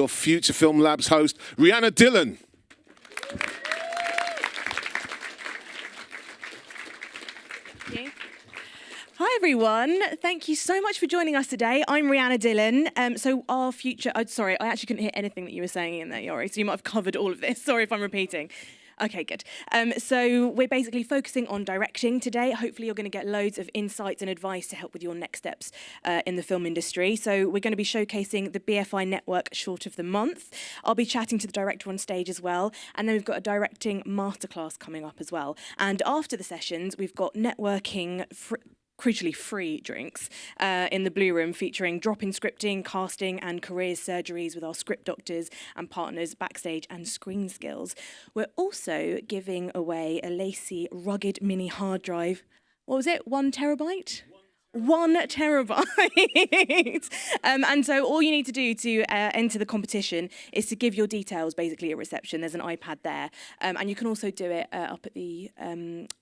Your Future Film Labs host, Rihanna Dillon. Hi everyone, thank you so much for joining us today. I'm Rihanna Dillon. So our future, sorry, I actually couldn't hear anything that you were saying in there, Yori, so you might have covered all of this. Sorry if I'm repeating. Okay, good. So we're basically focusing on directing today. Hopefully you're going to get loads of insights and advice to help with your next steps in the film industry. So we're going to be showcasing the BFI Network Short of the Month. I'll be chatting to the director on stage as well. And then we've got a directing masterclass coming up as well. And after the sessions, we've got networking crucially free drinks in the Blue Room featuring drop-in scripting, casting and careers surgeries with our script doctors and partners Backstage and Screenskills. We're also giving away a Lacey rugged mini hard drive. What was it? 1 terabyte? 1 terabyte. And so all you need to do to enter the competition is to give your details basically at reception. There's an iPad there. And you can also do it up at the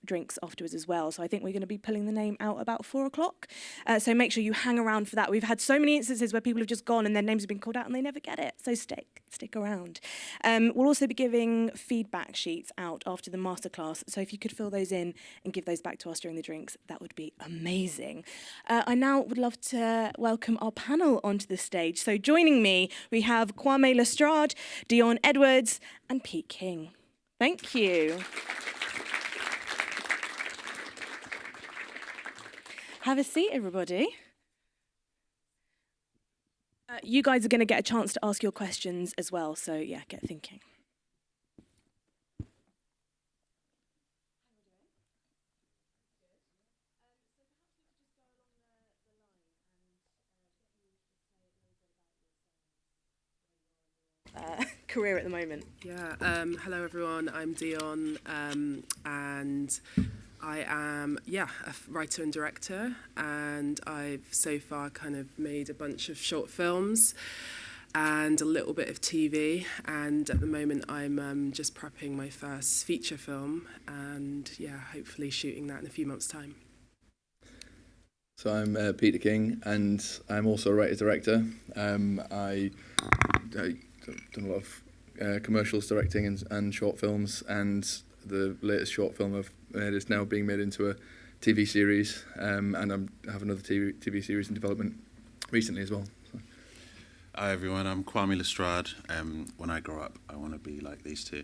drinks afterwards as well. So I think we're going to be pulling the name out about 4 o'clock. So make sure you hang around for that. We've had so many instances where people have just gone and their names have been called out and they never get it. So stick around. We'll also be giving feedback sheets out after the masterclass. So if you could fill those in and give those back to us during the drinks, that would be amazing. I now would love to welcome our panel onto the stage. So joining me, we have Kwame Lestrade, Dion Edwards, and Pete King. Thank you. Have a seat, everybody. You guys are going to get a chance to ask your questions as well, so yeah, get thinking. Career at the moment. Yeah, hello everyone, I'm Dion, and I am, a writer and director, and I've so far kind of made a bunch of short films and a little bit of TV, and at the moment I'm just prepping my first feature film, and hopefully shooting that in a few months' time. So I'm Peter King, and I'm also a writer-director. I've done a lot of commercials, directing and short films, and the latest short film I've made is now being made into a TV series, and I have another TV series in development recently as well. So. Hi everyone, I'm Kwame Lestrade. When I grow up, I want to be like these two.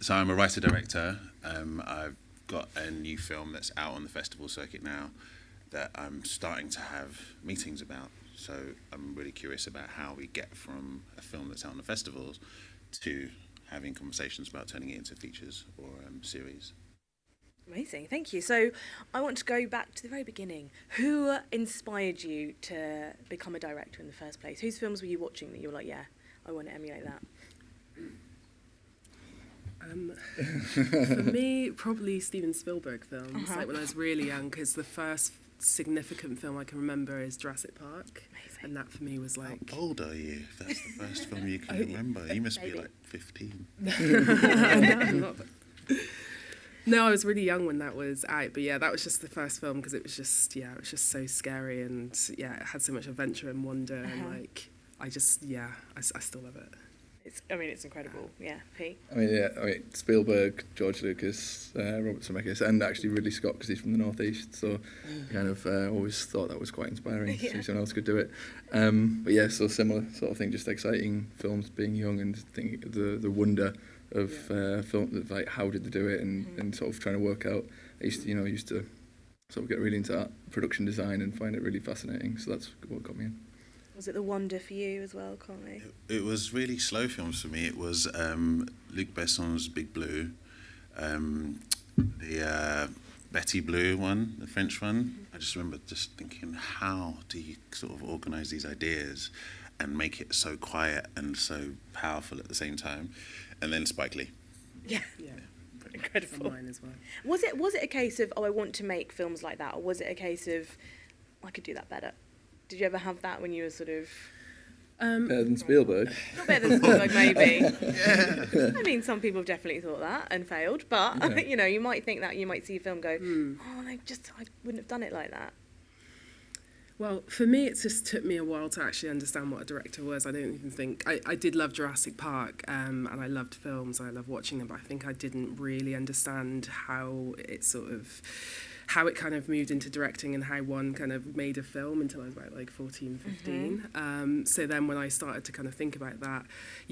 So I'm a writer-director. I've got a new film that's out on the festival circuit now that I'm starting to have meetings about. So I'm really curious about how we get from a film that's out on the festivals to having conversations about turning it into features or series. Amazing, thank you. So I want to go back to the very beginning. Who inspired you to become a director in the first place? Whose films were you watching that you were like, yeah, I want to emulate that? For me, probably Steven Spielberg films, like when I was really young, because the first significant film I can remember is Jurassic Park. Amazing. And that for me was like... How old are you if that's the first film you can remember? You must be like 15. No, I was really young when that was out, but that was just the first film because it was just so scary, and it had so much adventure and wonder, and I still love it. It's incredible. Yeah, Pete. Spielberg, George Lucas, Robert Zemeckis, and actually Ridley Scott because he's from the Northeast. So kind of always thought that was quite inspiring to see someone else could do it. So similar sort of thing, just exciting films, being young and thinking the wonder of film, like how did they do it, and sort of trying to work out. I used to sort of get really into art, production design and find it really fascinating. So that's what got me in. Was it the wonder for you as well, Conley? It was really slow films for me. It was Luc Besson's Big Blue, the Betty Blue one, the French one. I just remember just thinking, how do you sort of organise these ideas and make it so quiet and so powerful at the same time? And then Spike Lee. Yeah. Incredible. Mine as well. Was it a case of, I want to make films like that, or was it a case of, I could do that better? Did you ever have that when you were sort of... Better than Spielberg. Not better than Spielberg, maybe. I mean, some people have definitely thought that and failed, but, you might think that, you might see a film go, I wouldn't have done it like that. Well, for me, it just took me a while to actually understand what a director was. I don't even think... I did love Jurassic Park, and I loved films, I love watching them, but I think I didn't really understand how it kind of moved into directing and how one kind of made a film until I was about like 14, 15. So then when I started to kind of think about that,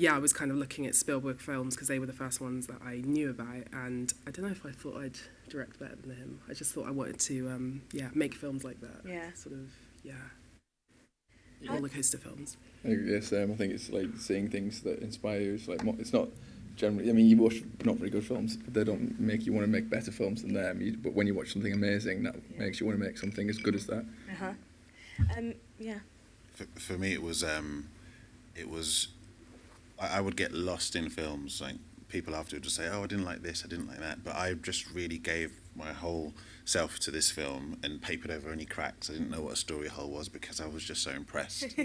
I was kind of looking at Spielberg films because they were the first ones that I knew about, and I don't know if I thought I'd direct better than him. I just thought I wanted to, make films like that. Yeah. Sort of, roller coaster films. I think it's like seeing things that inspire you. It's like it's not generally. I mean, you watch not very good films, but they don't make you want to make better films than them. But when you watch something amazing, that makes you want to make something as good as that. Yeah. For me, it was I would get lost in films. Like people afterwards would say, "Oh, I didn't like this, I didn't like that," but I just really gave my whole self to this film and papered over any cracks. I didn't know what a story hole was because I was just so impressed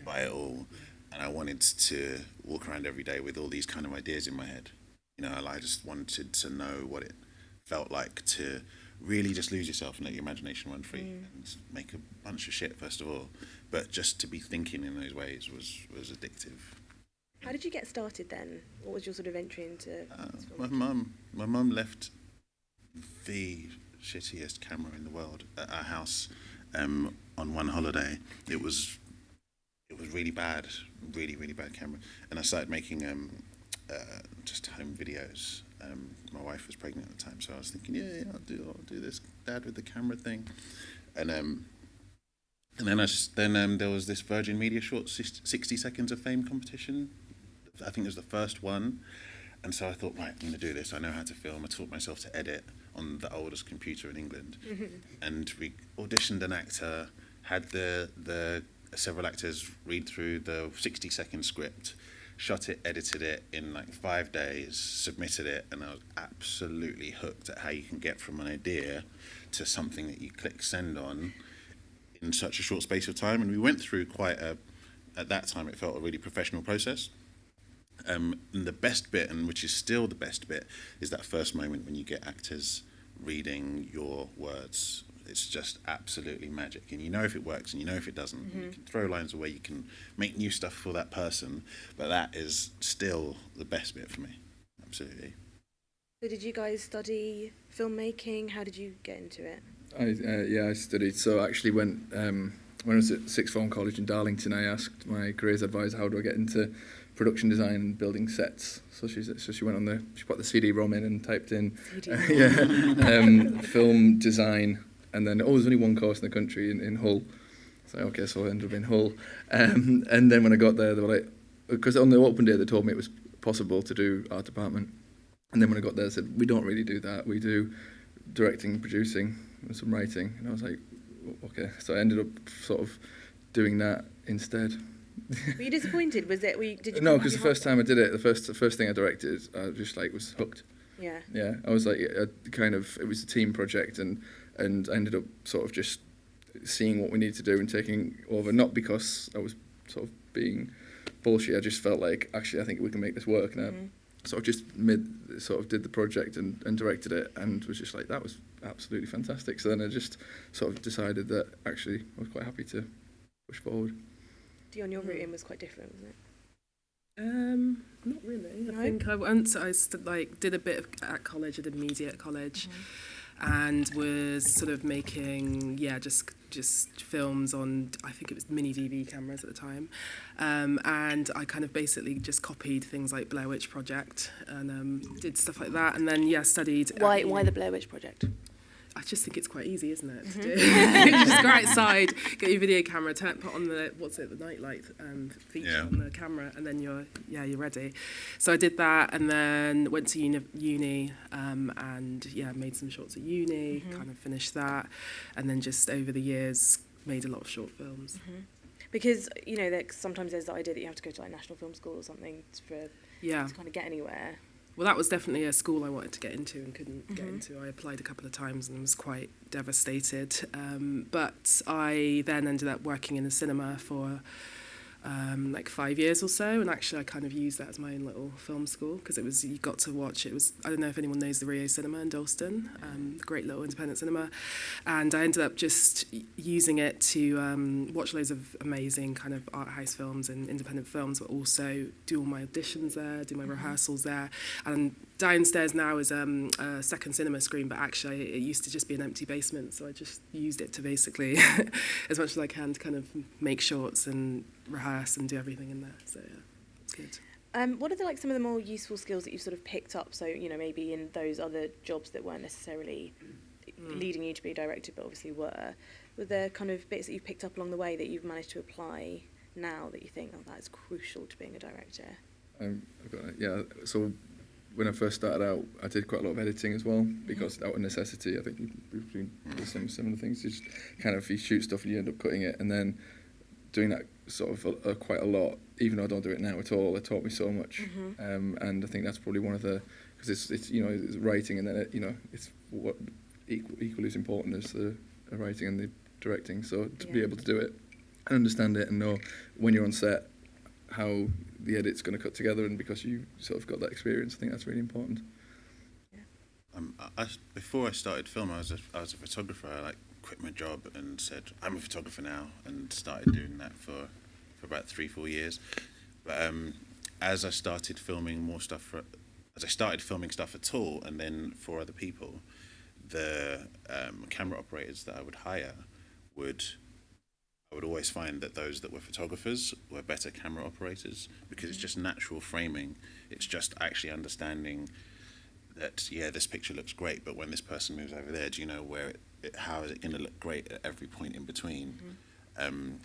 by it all, and I wanted to walk around every day with all these kind of ideas in my head. You know, I just wanted to know what it felt like to really just lose yourself and let your imagination run free and make a bunch of shit first of all, but just to be thinking in those ways was addictive. How did you get started then? What was your sort of entry into my mum left the shittiest camera in the world at our house on one holiday. It was really bad, really bad camera, and I started making just home videos. My wife was pregnant at the time, so I was thinking, I'll do this dad with the camera thing, and then there was this Virgin Media short 60 seconds of fame competition. I think it was the first one. And so I thought, right, I'm going to do this. I know how to film. I taught myself to edit on the oldest computer in England. And we auditioned an actor, had the several actors read through the 60-second script, shot it, edited it in like 5 days, submitted it, and I was absolutely hooked at how you can get from an idea to something that you click send on in such a short space of time. And we went through at that time, it felt a really professional process. And the best bit, and which is still the best bit, is that first moment when you get actors reading your words. It's just absolutely magic, and you know if it works and you know if it doesn't. You can throw lines away, you can make new stuff for that person, but that is still the best bit for me, absolutely. So did you guys study filmmaking? How did you get into it? I studied. So actually when I was at sixth form college in Darlington, I asked my careers advisor, how do I get into production design and building sets? So she went she put the CD-ROM in and typed in film design, and then there's only one course in the country in Hull. So okay, so I ended up in Hull, and then when I got there, they were like, because on the open day they told me it was possible to do art department, and then when I got there, they said we don't really do that. We do directing, producing, and some writing, and I was like, okay. So I ended up sort of doing that instead. Were you disappointed? Was it? No, because the first time I did it, the first thing I directed, I just like was hooked. Yeah. Yeah, I was like, it was a team project, and I ended up sort of just seeing what we needed to do and taking over. Not because I was sort of being bullshit. I just felt like actually I think we can make this work, and I sort of just did the project and directed it, and was just like that was absolutely fantastic. So then I just sort of decided that actually I was quite happy to push forward. Dion, your route in was quite different, wasn't it? Not really. No? I think did a bit at college. I did media at college, and was sort of making just films on, I think it was mini DV cameras at the time, and I kind of basically just copied things like Blair Witch Project and did stuff like that, and then studied. Why the Blair Witch Project? I just think it's quite easy, isn't it? To do. You just go outside, get your video camera, put on the nightlight feature on the camera, and then you're ready. So I did that, and then went to uni, and made some shorts at uni, kind of finished that, and then just over the years made a lot of short films. Because sometimes there's the idea that you have to go to like National Film School or something to kind of get anywhere. Well, that was definitely a school I wanted to get into and couldn't get into. I applied a couple of times and was quite devastated. But I then ended up working in the cinema for like 5 years or so, and actually I kind of used that as my own little film school, because you got to watch, it was, I don't know if anyone knows the Rio Cinema in Dalston, great little independent cinema, and I ended up just using it to watch loads of amazing kind of art house films and independent films, but also do all my auditions there, do my rehearsals there, and downstairs now is a second cinema screen, but actually it used to just be an empty basement, so I just used it to basically, as much as I can, to kind of make shorts and rehearse and do everything in there. So yeah, it's good. What are some of the more useful skills that you've sort of picked up? So, maybe in those other jobs that weren't necessarily leading you to be a director, but obviously were there kind of bits that you've picked up along the way that you've managed to apply now that you think, oh, that's crucial to being a director? I've got it, yeah. So when I first started out, I did quite a lot of editing as well, because out of necessity, I think we've been doing some similar things. You just kind of, you shoot stuff and you end up cutting it, and then doing that sort of quite a lot, even though I don't do it now at all, it taught me so much. And I think that's probably one of the, because it's it's writing, and then it's what equally as important as the writing and the directing. So to be able to do it and understand it and know when you're on set how the edit's going to cut together, and because you sort of got that experience, I think that's really important. Before I started film, I was a photographer. I quit my job and said, I'm a photographer now, and started doing that for about 3-4 years. But as I started filming more stuff, as I started filming stuff at all, and then for other people, the camera operators that I would hire I would always find that those that were photographers were better camera operators, because it's just natural framing. It's just actually understanding that, this picture looks great, but when this person moves over there, do you know how is it going to look great at every point in between? And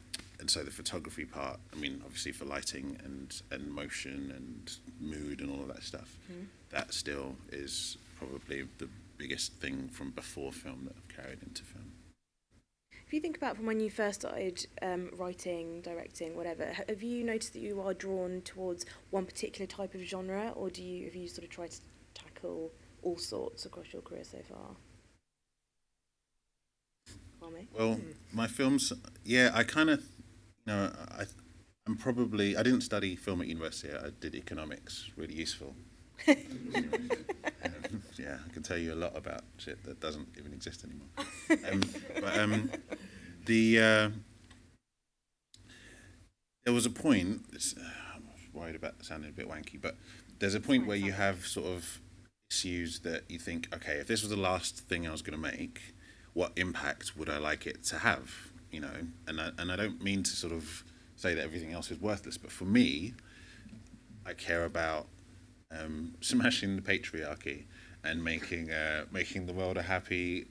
so the photography part, I mean, obviously for lighting and motion and mood and all of that stuff, that still is probably the biggest thing from before film that I've carried into film. If you think about from when you first started writing, directing, whatever, have you noticed that you are drawn towards one particular type of genre, or have you sort of tried to tackle all sorts across your career so far? Well, my films, I kind of, I didn't study film at university. I did economics, really useful. I can tell you a lot about shit that doesn't even exist anymore. There was a point, I'm worried about sounding a bit wanky, but there's a point where you have sort of issues that you think, okay, if this was the last thing I was going to make, what impact would I like it to have? And I don't mean to sort of say that everything else is worthless, but for me, I care about smashing the patriarchy and making the world a happy,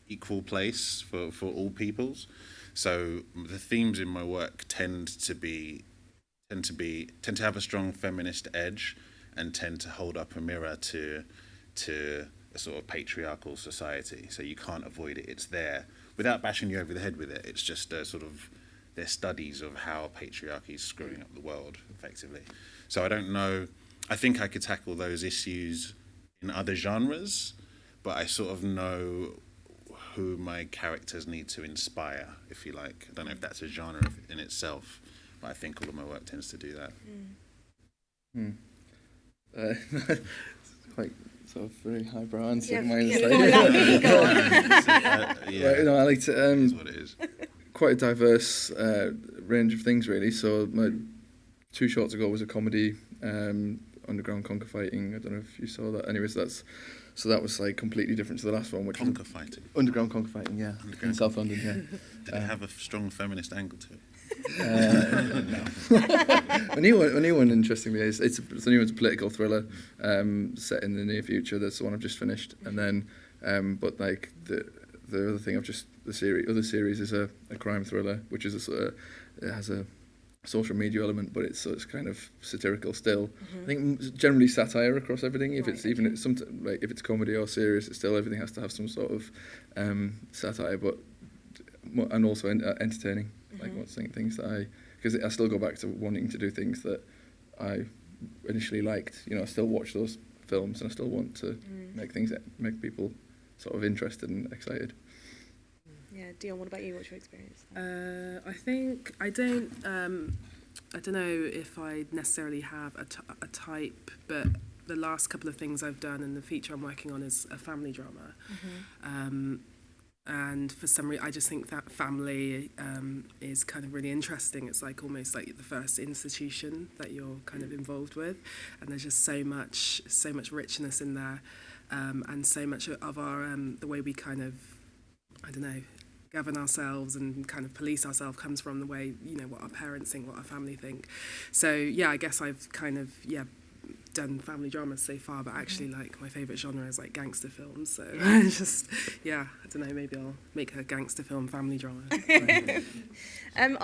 equal place for all peoples. So the themes in my work tend to have a strong feminist edge, and tend to hold up a mirror to a sort of patriarchal society. So you can't avoid it. It's there without bashing you over the head with it. It's just they're studies of how patriarchy is screwing up the world effectively. So I don't know. I think I could tackle those issues in other genres, but I sort of know who my characters need to inspire, if you like. I don't know if that's a genre in itself, but I think all of my work tends to do that. It's quite sort of very highbrow answer. I like to That's what it is. quite a diverse range of things, really. So my 2 shorts ago was a comedy, Underground Conquer Fighting. I don't know if you saw that. Anyways, that was completely different to the last one, which Conquer Fighting. Underground Conquer Fighting, yeah, in South London, yeah. Did it have a strong feminist angle to it? A new one, interestingly, it's a new one's a political thriller set in the near future. That's the one I've just finished, and then but the other thing other series is a crime thriller, which is it has a social media element, but it's kind of satirical still. I think generally satire across everything. If it's if it's comedy or serious, it's still everything has to have some sort of satire, and also entertaining. Things that because I still go back to wanting to do things that I initially liked. I still watch those films, and I still want to make things that make people sort of interested and excited. Yeah, Dion, what about you? What's your experience? I think I don't I don't know if I necessarily have a type, but the last couple of things I've done and the feature I'm working on is a family drama. And for some reason, I just think that family is kind of really interesting. It's like almost like the first institution that you're kind of involved with, and there's just so much richness in there, and so much of our the way we kind of, I don't know, govern ourselves and kind of police ourselves comes from the way, you know, what our parents think, what our family think. So yeah, I guess I've kind of done family dramas so far, but actually like my favourite genre is like gangster films, so I just I don't know, maybe I'll make a gangster film family drama. I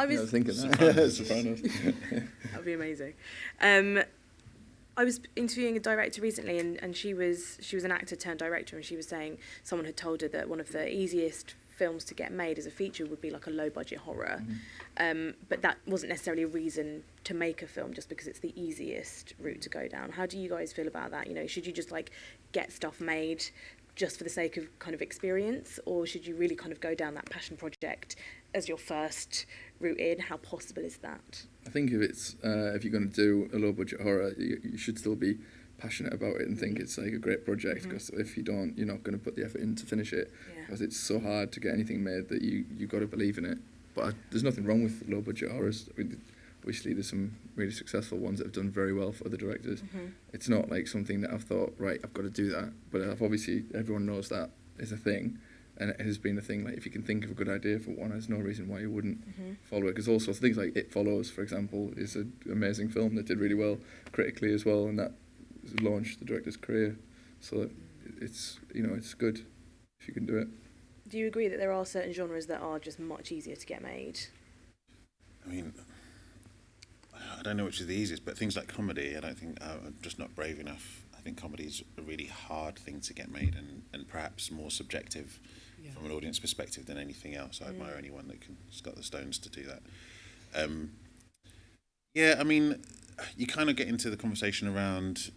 was thinking that. Sopranos. That'd be amazing. I was interviewing a director recently, and she was an actor turned director, and she was saying someone had told her that one of the easiest films to get made as a feature would be like a low budget horror, but that wasn't necessarily a reason to make a film just because it's the easiest route to go down. How do you guys feel about that? You know, should you just like get stuff made just for the sake of kind of experience, or should you really kind of go down that passion project as your first route in? How possible is that? I think if it's if you're going to do a low budget horror, you should still be passionate about it and think it's like a great project, because if you don't, you're not going to put the effort in to finish it, because it's so hard to get anything made that you've got to believe in it. But there's nothing wrong with low budget horrors. Obviously there's some really successful ones that have done very well for other directors. It's not like something that I've thought, right, I've got to do that, but obviously everyone knows that is a thing, and it has been a thing. Like if you can think of a good idea for one, there's no reason why you wouldn't follow it. Because also things like It Follows, for example, is an amazing film that did really well critically as well, and that launched the director's career. So it's, you know, it's good if you can do it. Do you agree that there are certain genres that are just much easier to get made? I mean, I don't know which is the easiest, but things like comedy, I don't think I'm just not brave enough. I think comedy is a really hard thing to get made, and perhaps more subjective from an audience perspective than anything else. I admire anyone that has got the stones to do that. I mean, you kind of get into the conversation around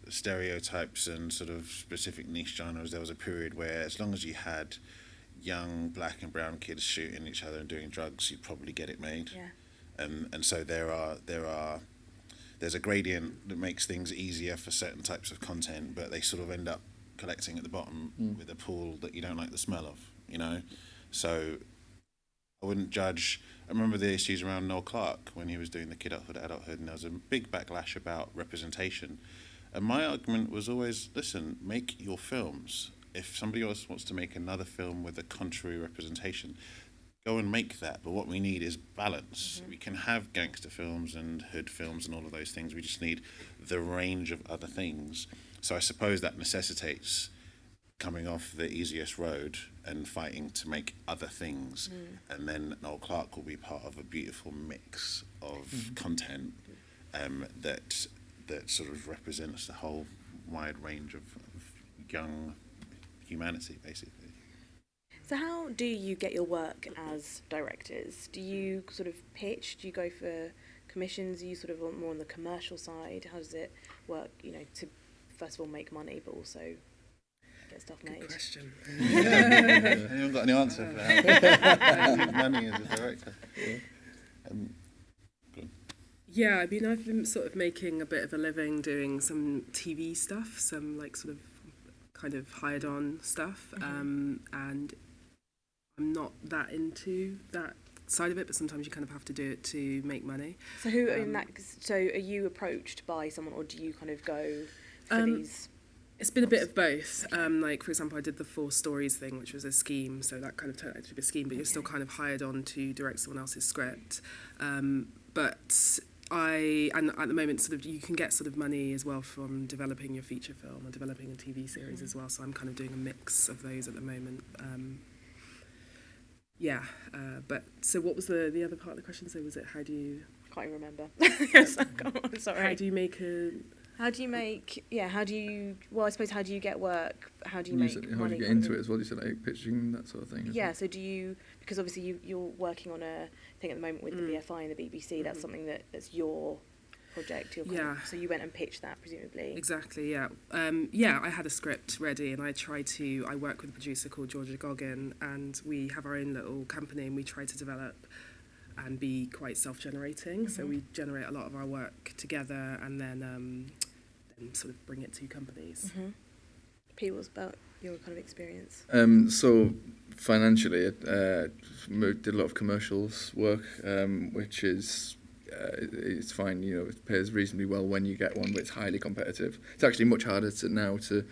stereotypes and sort of specific niche genres. There was a period where as long as you had young black and brown kids shooting each other and doing drugs, you'd probably get it made. And so there's a gradient that makes things easier for certain types of content, but they sort of end up collecting at the bottom with a pool that you don't like the smell of, you know? So I wouldn't judge. I remember the issues around Noel Clarke when he was doing the kidulthood, adulthood, and there was a big backlash about representation. And my argument was always, listen, make your films. If somebody else wants to make another film with a contrary representation, go and make that. But what we need is balance. We can have gangster films and hood films and all of those things. We just need the range of other things. So I suppose that necessitates coming off the easiest road and fighting to make other things. And then Noel Clarke will be part of a beautiful mix of content that sort of represents the whole wide range of young humanity, basically. So how do you get your work as directors? Do you sort of pitch? Do you go for commissions? Are you sort of more on the commercial side? How does it work, you know, to first of all make money, but also get stuff made? Good question. Anyone got any answer for that? Money as a director. Yeah, I mean, I've been sort of making a bit of a living doing some TV stuff, some like sort of kind of hired on stuff, and I'm not that into that side of it, but sometimes you kind of have to do it to make money. So so are you approached by someone, or do you kind of go for these? It's been a bit of both. Like, for example, I did the 4 Stories thing, which was a scheme, so that kind of turned out to be a scheme, but you're still kind of hired on to direct someone else's script. But and at the moment, sort of, you can get sort of money as well from developing your feature film or developing a TV series as well, so I'm kind of doing a mix of those at the moment. But so what was the other part of the question? So was it how do you... I can't even remember. Yes, I'm sorry. How do you make a... How do you, well, I suppose, how do you get work? How do you make money? How do you get into it as well? You said like pitching, that sort of thing. Yeah, so do you, because obviously you're working on a thing at the moment with the BFI and the BBC, that's something that's your project. So you went and pitched that, presumably. Exactly, yeah. I had a script ready, and I work with a producer called Georgia Goggin, and we have our own little company, and we try to develop and be quite self-generating. So we generate a lot of our work together and then sort of bring it to companies. Pete, what's about your kind of experience? So financially, I did a lot of commercials work, which is it's fine. You know, it pays reasonably well when you get one, but it's highly competitive. It's actually much harder to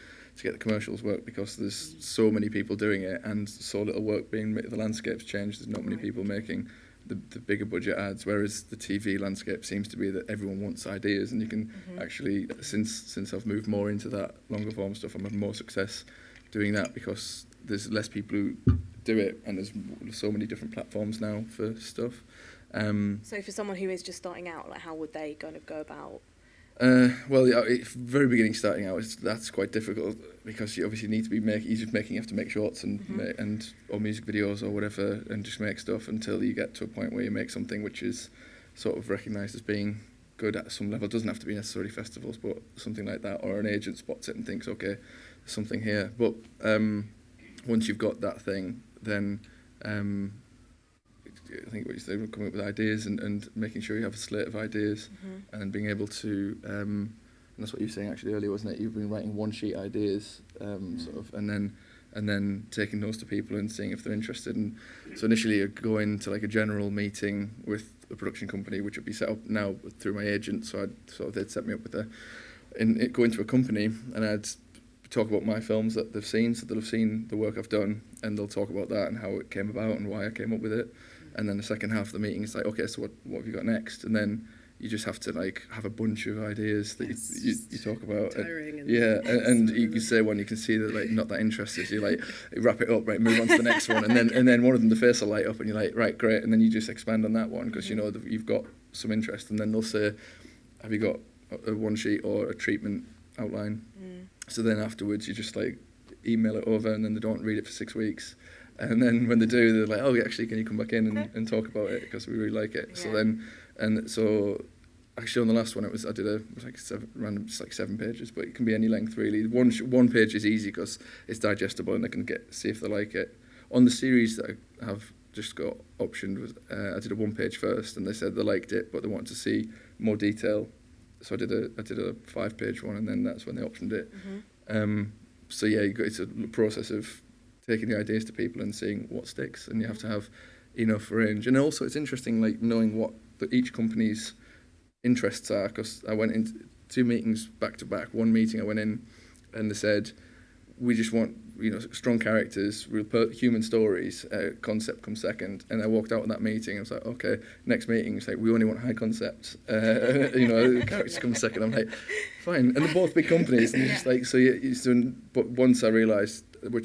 get the commercials work because there's so many people doing it and so little work being made. The landscape's changed. There's not many people making the bigger budget ads, whereas the TV landscape seems to be that everyone wants ideas, and you can actually, since I've moved more into that longer form stuff, I'm having more success doing that because there's less people who do it, and there's so many different platforms now for stuff. So for someone who is just starting out, like how would they kind of go about? Well, very beginning starting out, that's quite difficult because you obviously need to be you have to make shorts and or music videos or whatever, and just make stuff until you get to a point where you make something which is sort of recognised as being good at some level. It doesn't have to be necessarily festivals, but something like that, or an agent spots it and thinks, okay, there's something here. But once you've got that thing, then I think what you said, coming up with ideas and making sure you have a slate of ideas and being able to, and that's what you were saying actually earlier, wasn't it? You've been writing one sheet ideas, sort of, and then taking those to people and seeing if they're interested. And so initially I'd go into like a general meeting with a production company, which would be set up now through my agent. So they'd set me up with go into a company and I'd talk about my films that they've seen, so they'll have seen the work I've done, and they'll talk about that and how it came about and why I came up with it. And then the second half of the meeting is like, okay, so what have you got next? And then you just have to like have a bunch of ideas that you talk about. And you can say one, you can see that like not that interested. You like wrap it up, right? Move on to the next one, and then one of them, the face will light up, and you're like, right, great. And then you just expand on that one because you know that you've got some interest. And then they'll say, have you got a one sheet or a treatment outline? So then afterwards, you just like email it over, and then they don't read it for 6 weeks. And then when they do, they're like, oh, actually, can you come back in and talk about it because we really like it. Yeah. So actually on the last one, I did like 7 pages, but it can be any length really. One page is easy because it's digestible and they can see if they like it. On the series that I have just got optioned, I did a 1 page first, and they said they liked it, but they wanted to see more detail. So I did a 5 page one, and then that's when they optioned it. So yeah, it's a process of taking the ideas to people and seeing what sticks, and you have to have enough range. And also it's interesting like knowing what each company's interests are, because I went into 2 meetings back to back. One meeting I went in and they said, we just want strong characters, real human stories, concept comes second. And I walked out of that meeting, I was like, okay, next meeting, it's like, we only want high concept, characters come second. I'm like, fine. And they're both big companies, and you're just like, but once I realised,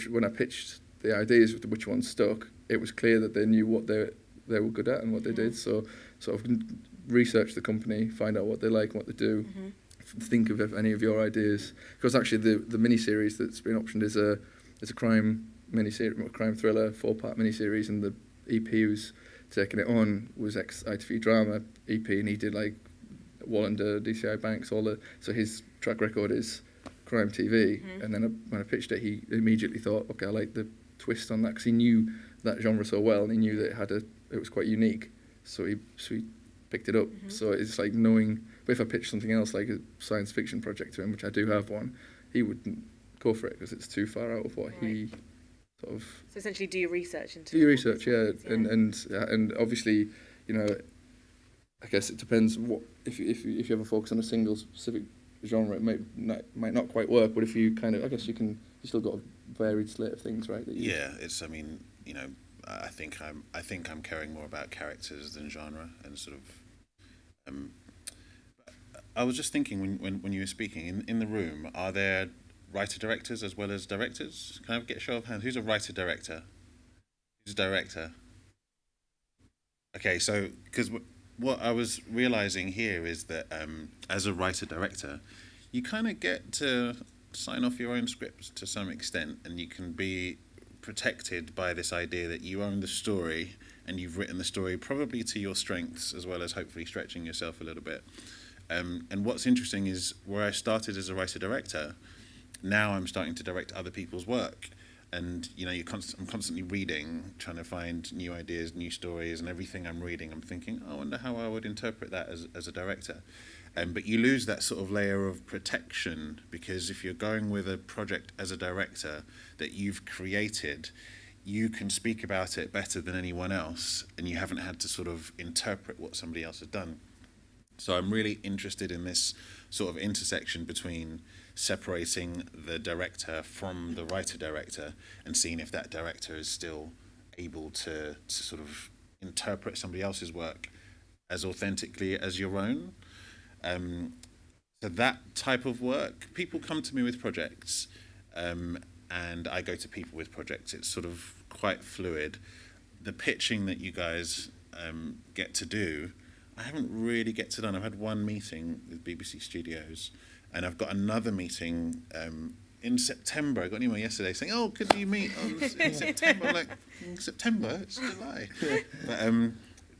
when I pitched the ideas with which one stuck, it was clear that they knew what they were good at and what they did. So sort of research the company, find out what they like and what they do. Think of any of your ideas, because actually the miniseries that's been optioned is a crime miniseries, crime thriller 4-part miniseries, and the EP who's taking it on was ex-ITV drama EP, and he did like Wallander, DCI Banks, so his track record is crime TV. And then when I pitched it, he immediately thought, okay, I like the twist on that, because he knew that genre so well, and he knew that it was quite unique, so he picked it up. So it's like knowing. But if I pitched something else, like a science fiction project to him, which I do have one, he wouldn't go for it because it's too far out of what he sort of. So essentially, do your research into. Do your research, yeah, and obviously, I guess it depends what if you have a focus on a single specific genre, it might not quite work. But if you I guess you still got a varied slate of things, right? It's. I mean, I think I'm caring more about characters than genre, and sort of. I was just thinking when you were speaking in the room, are there writer-directors as well as directors? Can I get a show of hands? Who's a writer-director? Who's a director? Okay, so because what I was realizing here is that as a writer-director, you kind of get to sign off your own scripts to some extent, and you can be protected by this idea that you own the story and you've written the story probably to your strengths as well as hopefully stretching yourself a little bit. And what's interesting is where I started as a writer-director, now I'm starting to direct other people's work. And I'm constantly reading, trying to find new ideas, new stories, and everything I'm reading, I'm thinking, I wonder how I would interpret that as a director. But you lose that sort of layer of protection, because if you're going with a project as a director that you've created, you can speak about it better than anyone else, and you haven't had to sort of interpret what somebody else has done. So I'm really interested in this sort of intersection between separating the director from the writer-director and seeing if that director is still able to sort of interpret somebody else's work as authentically as your own. So that type of work, people come to me with projects, and I go to people with projects. It's sort of quite fluid. The pitching that you guys get to do, I haven't really get to done. I've had one meeting with BBC Studios, and I've got another meeting in September. I got an email yesterday saying, "Oh, could you meet in September?" I'm like, September? It's July.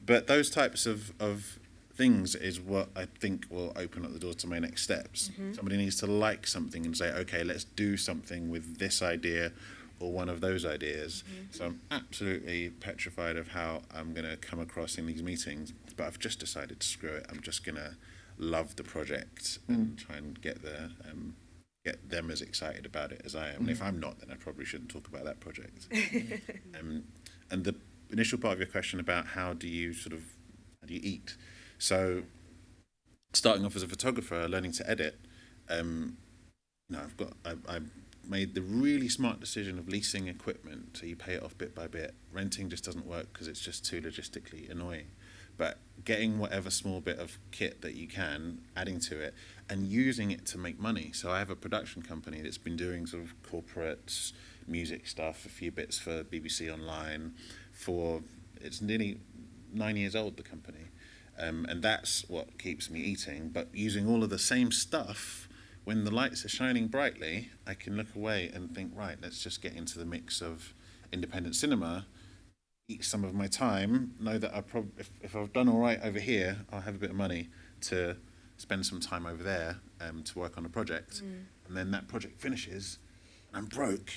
But those types of things is what I think will open up the door to my next steps. Somebody needs to like something and say, okay, let's do something with this idea or one of those ideas. So I'm absolutely petrified of how I'm going to come across in these meetings, but I've just decided to screw it. I'm just going to love the project and try and get them as excited about it as I am. And if I'm not, then I probably shouldn't talk about that project. And the initial part of your question about how do you eat? So starting off as a photographer, learning to edit, I made the really smart decision of leasing equipment, so you pay it off bit by bit. Renting just doesn't work because it's just too logistically annoying. But getting whatever small bit of kit that you can, adding to it, and using it to make money. So I have a production company that's been doing sort of corporate music stuff, a few bits for BBC Online. It's nearly 9 years old, the company. And that's what keeps me eating. But using all of the same stuff, when the lights are shining brightly, I can look away and think, right, let's just get into the mix of independent cinema, eat some of my time, know that if I've done all right over here, I'll have a bit of money to spend some time over there to work on a project. And then that project finishes, and I'm broke.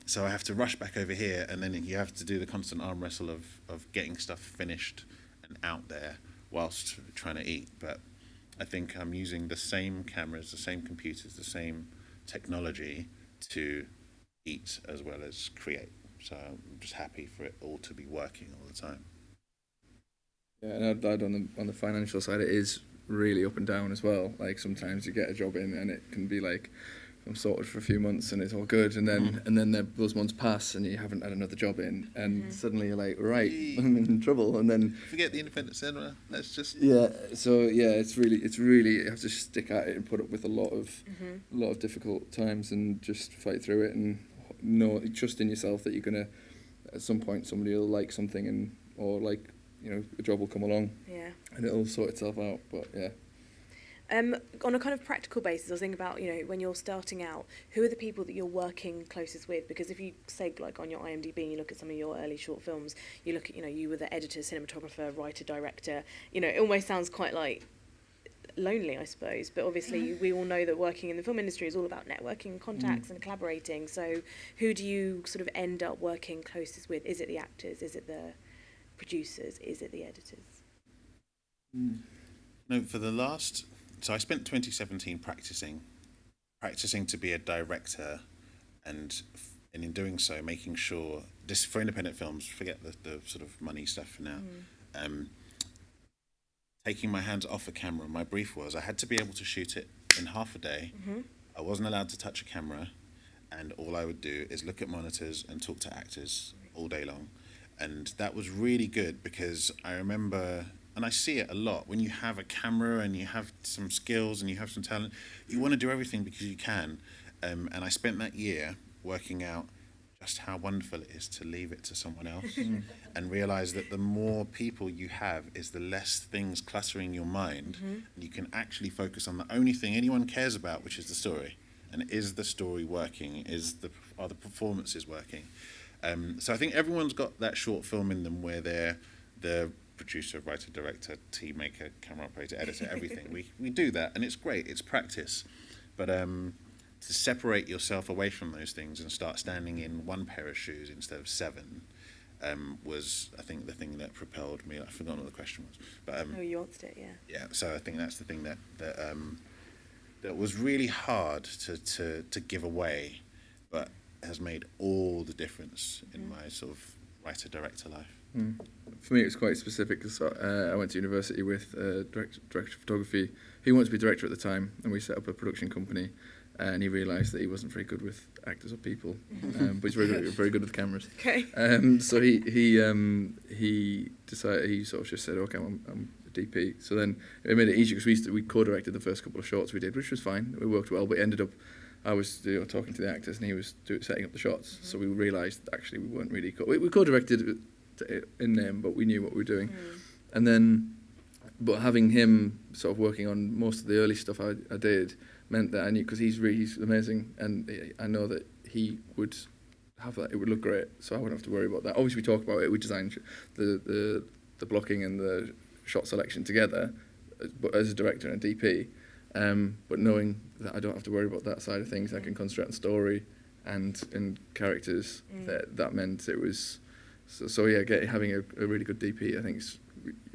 So I have to rush back over here, and then you have to do the constant arm wrestle of getting stuff finished and out there whilst trying to eat. But I think I'm using the same cameras, the same computers, the same technology to eat as well as create. So I'm just happy for it all to be working all the time. Yeah, and I'd add on the financial side, it is really up and down as well. Like sometimes you get a job in and it can be like, I'm sorted for a few months and it's all good, and then those months pass and you haven't had another job in, and suddenly you're like, right, I'm in trouble, and then forget the independent cinema. Let's just it's really you have to stick at it and put up with a lot of difficult times and just fight through it, and trust in yourself that you're gonna at some point somebody will like something or a job will come along and it'll sort itself out. But yeah. On a kind of practical basis, I was thinking about, when you're starting out, who are the people that you're working closest with? Because if you say, like, on your IMDb and you look at some of your early short films, you look at, you were the editor, cinematographer, writer, director, it almost sounds quite like lonely, I suppose. But obviously we all know that working in the film industry is all about networking, contacts and collaborating. So who do you sort of end up working closest with? Is it the actors? Is it the producers? Is it the editors? No, so I spent 2017 practicing to be a director, and in doing so, making sure, this for independent films, forget the sort of money stuff for now, taking my hands off a camera. My brief was I had to be able to shoot it in half a day. I wasn't allowed to touch a camera, and all I would do is look at monitors and talk to actors all day long. And that was really good, because I remember, and I see it a lot, when you have a camera and you have some skills and you have some talent, you want to do everything because you can. And I spent that year working out just how wonderful it is to leave it to someone else and realize that the more people you have is the less things cluttering your mind. And you can actually focus on the only thing anyone cares about, which is the story. And is the story working? Are the performances working? So I think everyone's got that short film in them where they're the producer, writer, director, team maker, camera operator, editor, everything. We do that, and it's great. It's practice. But to separate yourself away from those things and start standing in one pair of shoes instead of 7 was, I think, the thing that propelled me. I've forgotten what the question was, but Oh, you answered it, yeah. yeah. So I think that's the thing that was really hard to give away, but has made all the difference in my sort of writer-director life. For me, it was quite specific because I went to university with a director of photography. He wanted to be director at the time, and we set up a production company. And he realised that he wasn't very good with actors or people, but he's very good with cameras. Okay. So he decided, he sort of just said, okay, I'm a DP. So then it made it easier because we co-directed the first couple of shorts we did, which was fine. It worked well, but it ended up, I was talking to the actors and he was setting up the shots. So we realised actually we weren't really we co-directed in name, but we knew what we were doing. And then, but having him sort of working on most of the early stuff I did meant that I knew, because he's amazing, and I know that he would have that, it would look great, so I wouldn't have to worry about that. Obviously we talk about it, we design the blocking and the shot selection together, but as a director and a DP, but knowing that I don't have to worry about that side of things, I can concentrate on story and characters, that meant it was, so yeah, having a really good DP I think is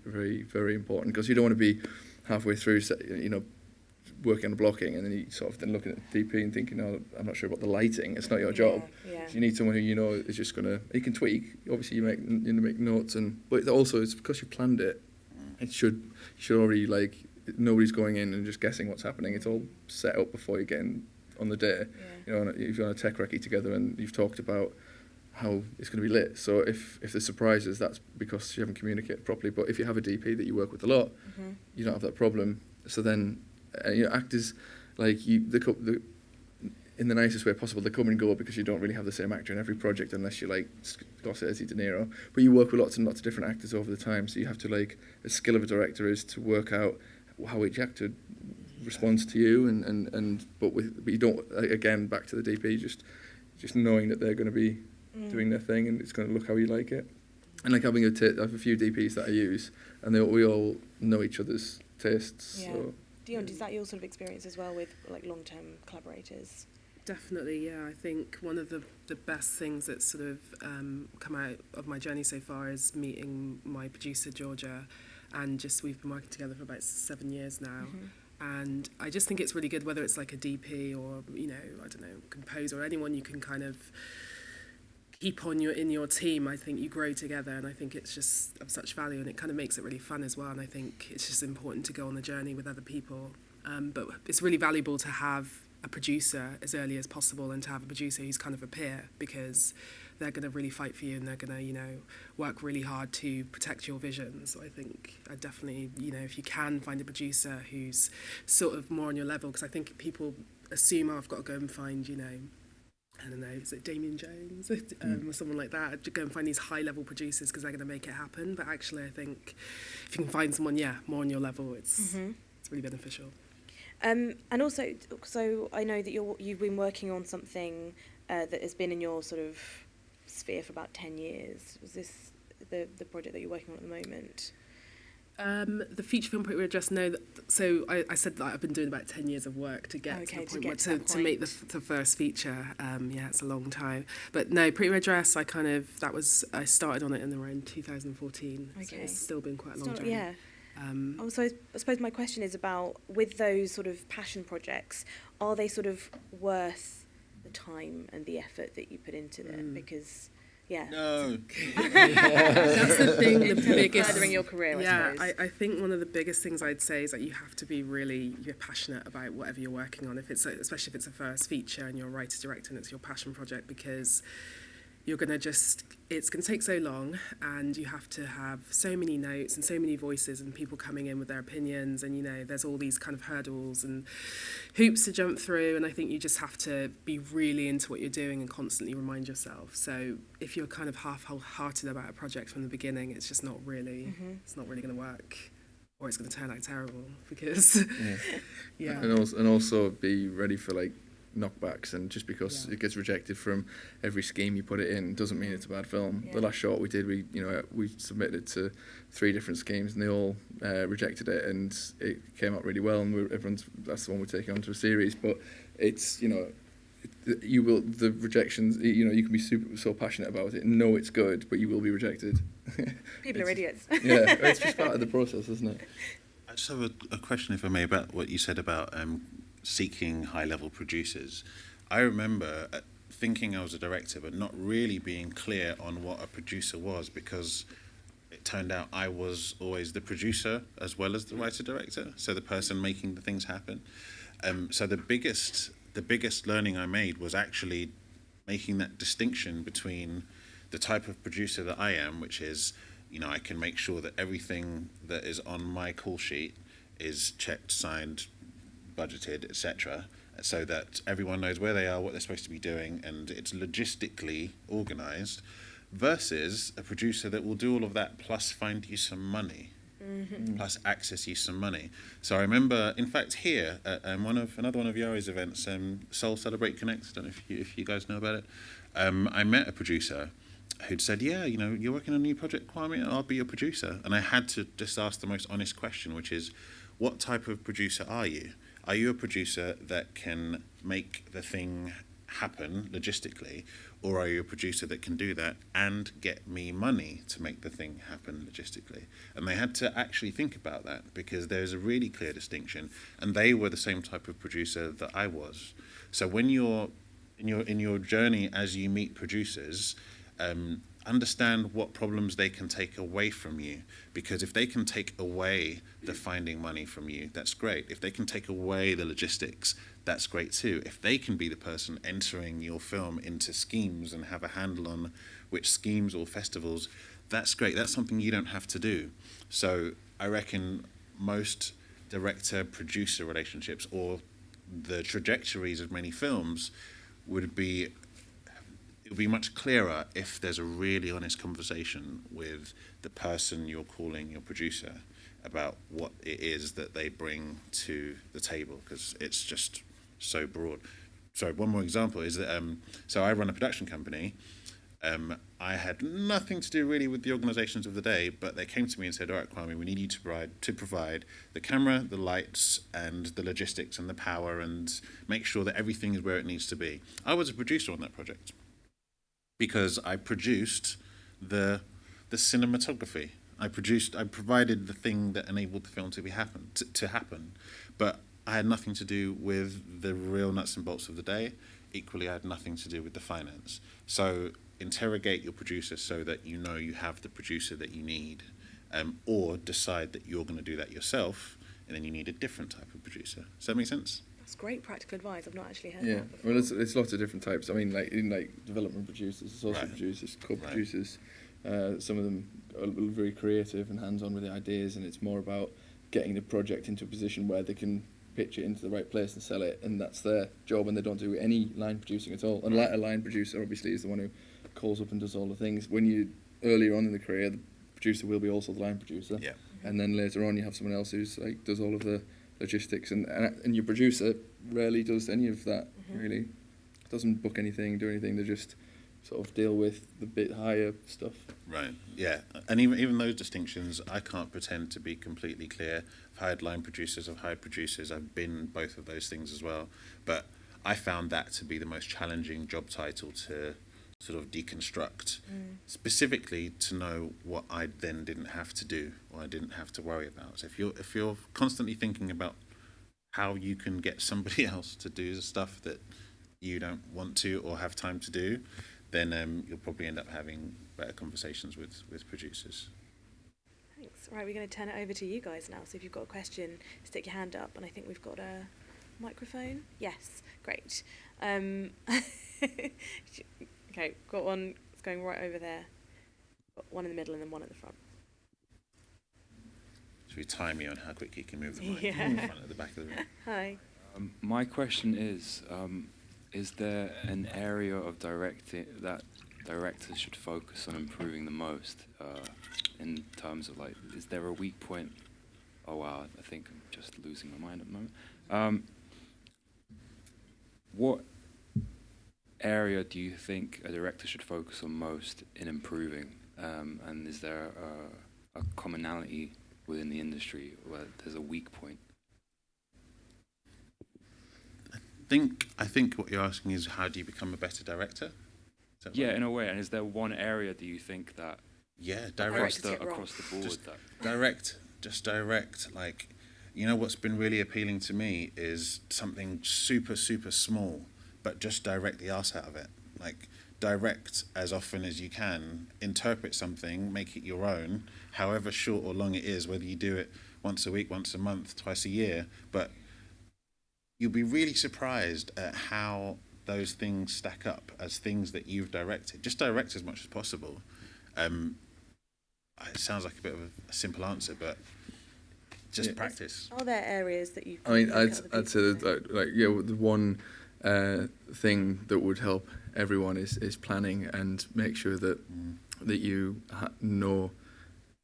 very, very important, because you don't want to be halfway through, working on the blocking and then you sort of then looking at the DP and thinking, oh, I'm not sure about the lighting, it's not your job. Yeah. So you need someone who is just going to, you can tweak, obviously you make notes, but also it's because you planned it, you should already, nobody's going in and just guessing what's happening, it's all set up before you get in on the day. If you're on a tech recce together and you've talked about how it's going to be lit, so if there's surprises, that's because you haven't communicated properly. But if you have a DP that you work with a lot, you don't have that problem. So then actors, in the nicest way possible, they come and go because you don't really have the same actor in every project unless you're like Scorsese, De Niro. But you work with lots and lots of different actors over the time, so you have to, the skill of a director is to work out how each actor responds to you, but you don't, again, back to the DP, just knowing that they're going to be doing their thing and it's going to look how you like it. And I have a few DPs that I use, and we all know each other's tastes. Yeah. So. Dion, is that your sort of experience as well with long-term collaborators? Definitely, yeah. I think one of the best things that's sort of come out of my journey so far is meeting my producer, Georgia, and we've been working together for about 7 years now. And I just think it's really good, whether it's like a DP or, I don't know, composer or anyone you can kind of keep on in your team. I think you grow together, and I think it's just of such value, and it kind of makes it really fun as well. And I think it's just important to go on the journey with other people. But it's really valuable to have a producer as early as possible, and to have a producer who's kind of a peer, because they're going to really fight for you, and they're going to, work really hard to protect your vision. So I think I definitely, if you can find a producer who's sort of more on your level, because I think people assume, I've got to go and find, I don't know, is it Damien Jones or someone like that? I'd go and find these high-level producers because they're going to make it happen. But actually, I think if you can find someone, more on your level, it's really beneficial. And also, so I know that you've been working on something that has been in your sort of sphere for about 10 years. Was this the project that you're working on at the moment? The feature film project, just know that. So I said that I've been doing about 10 years of work to get to the point where to make the first feature. It's a long time. But no, Pretty Red Dress, I started on it in around 2014. Okay. So it's still been quite a long time. Yeah. Also, I suppose my question is about, with those sort of passion projects, are they sort of worth the time and the effort that you put into them? Because No. That's the thing, the biggest... Furthering your career, I suppose. I think one of the biggest things I'd say is that you have to be you're passionate about whatever you're working on, especially if it's a first feature and you're a writer-director and it's your passion project, because you're going to it's going to take so long, and you have to have so many notes and so many voices and people coming in with their opinions, and there's all these kind of hurdles and hoops to jump through, and I think you just have to be really into what you're doing and constantly remind yourself. So if you're kind of half-hearted about a project from the beginning, it's just not really it's not really going to work, or it's going to turn out terrible, because and also be ready for knockbacks, and just because it gets rejected from every scheme you put it in doesn't mean it's a bad film. The last short we did, we submitted it to 3 different schemes and they all rejected it, and it came out really well, and that's the one we're taking onto a series. But it's the rejections, you can be so passionate about it, know it's good, but you will be rejected. People are idiots. Yeah, it's just part of the process, isn't it? I just have a question, if I may, about what you said about seeking high-level producers. I remember thinking I was a director, but not really being clear on what a producer was, because it turned out I was always the producer as well as the writer-director, so the person making the things happen. So the biggest learning I made was actually making that distinction between the type of producer that I am, which is, I can make sure that everything that is on my call sheet is checked, signed, budgeted, etc., so that everyone knows where they are, what they're supposed to be doing, and it's logistically organised, versus a producer that will do all of that plus find you some money. Plus access you some money. So I remember, in fact, here at another one of Yari's events, Soul Celebrate Connect. I don't know if you guys know about it. I met a producer who'd said, "Yeah, you're working on a new project, Kwame. I'll be your producer." And I had to just ask the most honest question, which is, what type of producer are you? Are you a producer that can make the thing happen logistically, or are you a producer that can do that and get me money to make the thing happen logistically? And they had to actually think about that, because there's a really clear distinction, and they were the same type of producer that I was. So when you're in your journey as you meet producers, understand what problems they can take away from you, because if they can take away the finding money from you, that's great. If they can take away the logistics, that's great too. If they can be the person entering your film into schemes and have a handle on which schemes or festivals, that's great. That's something you don't have to do. So I reckon most director-producer relationships, or the trajectories of many films, would be much clearer if there's a really honest conversation with the person you're calling your producer about what it is that they bring to the table, because it's just so broad. Sorry, one more example is that, so I run a production company. I had nothing to do really with the organisations of the day, but they came to me and said, "All right, Kwame, we need you to provide the camera, the lights, and the logistics and the power, and make sure that everything is where it needs to be." I was a producer on that project, because I produced the cinematography. I provided the thing that enabled the film to happen, but I had nothing to do with the real nuts and bolts of the day. Equally, I had nothing to do with the finance. So interrogate your producer so that you know you have the producer that you need, or decide that you're going to do that yourself, and then you need a different type of producer. Does that make sense? That's great practical advice. I've not actually heard Yeah, that before. well, it's lots of different types. I mean, like development producers, associate producers, co-producers. Some of them are very creative and hands-on with the ideas, and it's more about getting the project into a position where they can pitch it into the right place and sell it, and that's their job, and they don't do any line producing at all. And a line producer, obviously, is the one who calls up and does all the things. When you earlier on in the career, the producer will be also the line producer. Yeah. And then later on, you have someone else who's does all of the logistics, and your producer rarely does any of that. Really, doesn't book anything, do anything. They just sort of deal with the bit higher stuff. Right. Yeah. And even those distinctions, I can't pretend to be completely clear. I've hired line producers, I've hired producers, I've been both of those things as well. But I found that to be the most challenging job title to sort of deconstruct, specifically to know what I then didn't have to do, or I didn't have to worry about. So if you're constantly thinking about how you can get somebody else to do the stuff that you don't want to or have time to do, then you'll probably end up having better conversations with producers. Thanks. Right, we're going to turn it over to you guys now. So if you've got a question, stick your hand up, and I think we've got a microphone. Yes, great. Okay, got one. It's going right over there. Got one in the middle and then one at the front. Should we time you on how quick you can move the mic Yeah. from the front at the back of the room? Hi. My question is there an area of directing that directors should focus on improving the most in terms of, like, is there a weak point? Oh wow, I think I'm just losing my mind at the moment. What area do you think a director should focus on most in improving? And is there a commonality within the industry where there's a weak point? I think I think what you're asking is how do you become a better director? Is that Yeah, right? in a way. And is there one area do you think that Yeah, across direct. the board Just that direct. Like, you know what's been really appealing to me is something super, super small, but just direct the arse out of it. Like, direct as often as you can, interpret something, make it your own, however short or long it is, whether you do it once a week, once a month, twice a year, but you'll be really surprised at how those things stack up as things that you've directed. Just direct as much as possible. It sounds like a bit of a simple answer, but just practice. Are there areas that you? I mean, think I'd other say people that, like, yeah, the one thing that would help everyone is planning, and make sure that you know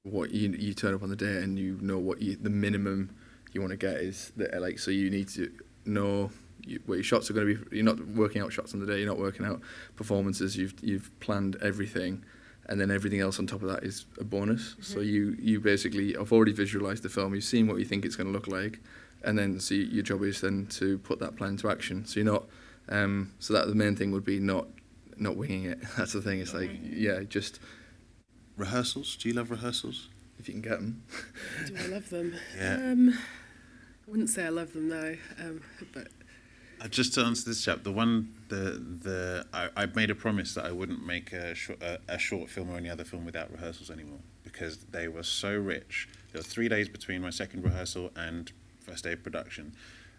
what you turn up on the day, and you know what the minimum you want to get is that, like, so you need to know what your shots are going to be. You're not working out shots on the day. You're not working out performances. You've planned everything, and then everything else on top of that is a bonus. So you basically have already visualized the film. You've seen what you think it's going to look like, and then so your job is then to put that plan into action. So you're not. So that the main thing would be not winging it. That's the thing. It's like, yeah, just Rehearsals? Do you love rehearsals? if you can get them. Do I love them? Yeah. I wouldn't say I love them, no. But Just to answer this chap, I made a promise that I wouldn't make a short film or any other film without rehearsals anymore, because they were so rich. There were 3 days between my second rehearsal and first day of production,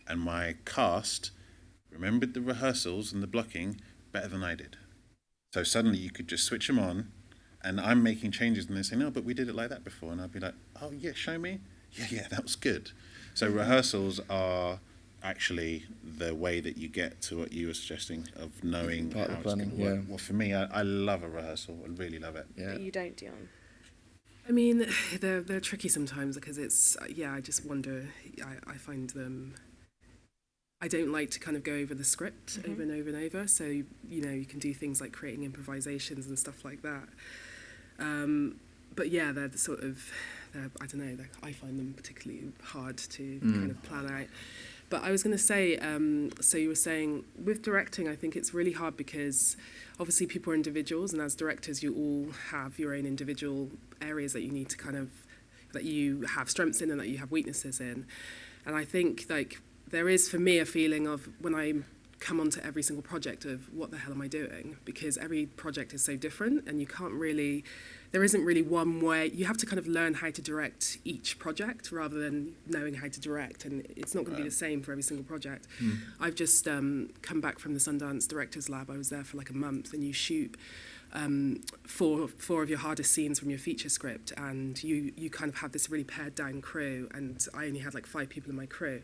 and my cast remembered the rehearsals and the blocking better than I did. So suddenly you could just switch them on, and I'm making changes, and they say, no, but we did it like that before, and I'd be like, oh yeah, show me. Yeah, that was good. So rehearsals are actually the way that you get to what you were suggesting of knowing Part how of it's planning, going to work. yeah. Well, for me, I love a rehearsal. I really love it. Yeah. But you don't, Dion. I mean, they're tricky sometimes, because it's, I just wonder, I find them, I don't like to kind of go over the script over and over and over. So, you can do things like creating improvisations and stuff like that. But yeah, they're the sort of, I don't know, I find them particularly hard to kind of plan out. But I was going to say, so you were saying with directing, I think it's really hard because obviously people are individuals, and as directors, you all have your own individual areas that you need to kind of, that you have strengths in and that you have weaknesses in. And I think, like, there is for me a feeling of when I come onto every single project of what the hell am I doing? Because every project is so different, and you can't really, there isn't really one way. You have to kind of learn how to direct each project rather than knowing how to direct, and it's not going to be the same for every single project. I've just come back from the Sundance Directors Lab. I was there for like a month, and you shoot four of your hardest scenes from your feature script, and you kind of have this really pared down crew, and I only had like 5 people in my crew,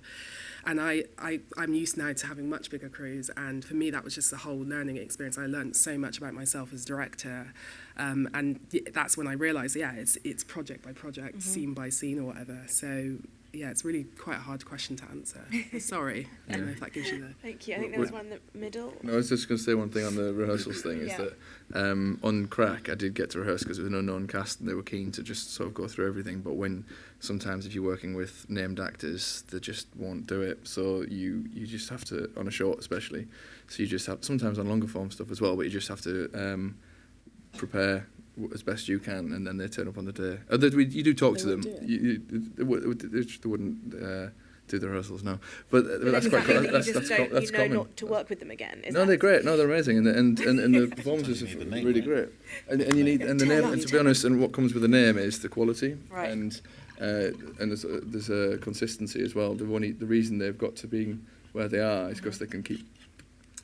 and I'm used now to having much bigger crews, and for me that was just a whole learning experience. I learned so much about myself as a director, and that's when I realised, it's project by project, scene by scene or whatever. So yeah, it's really quite a hard question to answer. Sorry, I don't know if that gives you the... Thank you. I think there was one in the middle. No, I was just going to say one thing on the rehearsals thing, is that on Crack, I did get to rehearse because it was an unknown cast, and they were keen to just sort of go through everything. But sometimes if you're working with named actors, they just won't do it. So you just have to, on a short especially, so you just have, sometimes on longer form stuff as well, but you just have to prepare as best you can, and then they turn up on the day. You do talk to them. They wouldn't do the rehearsals, no. But that's quite common. That's common. Not to work with them again. No, they're great. No, they're amazing, and the performances are really great. And you need, and the name. And to be honest, and what comes with the name is the quality, Right. and there's a consistency as well. The reason they've got to be where they are is because they can keep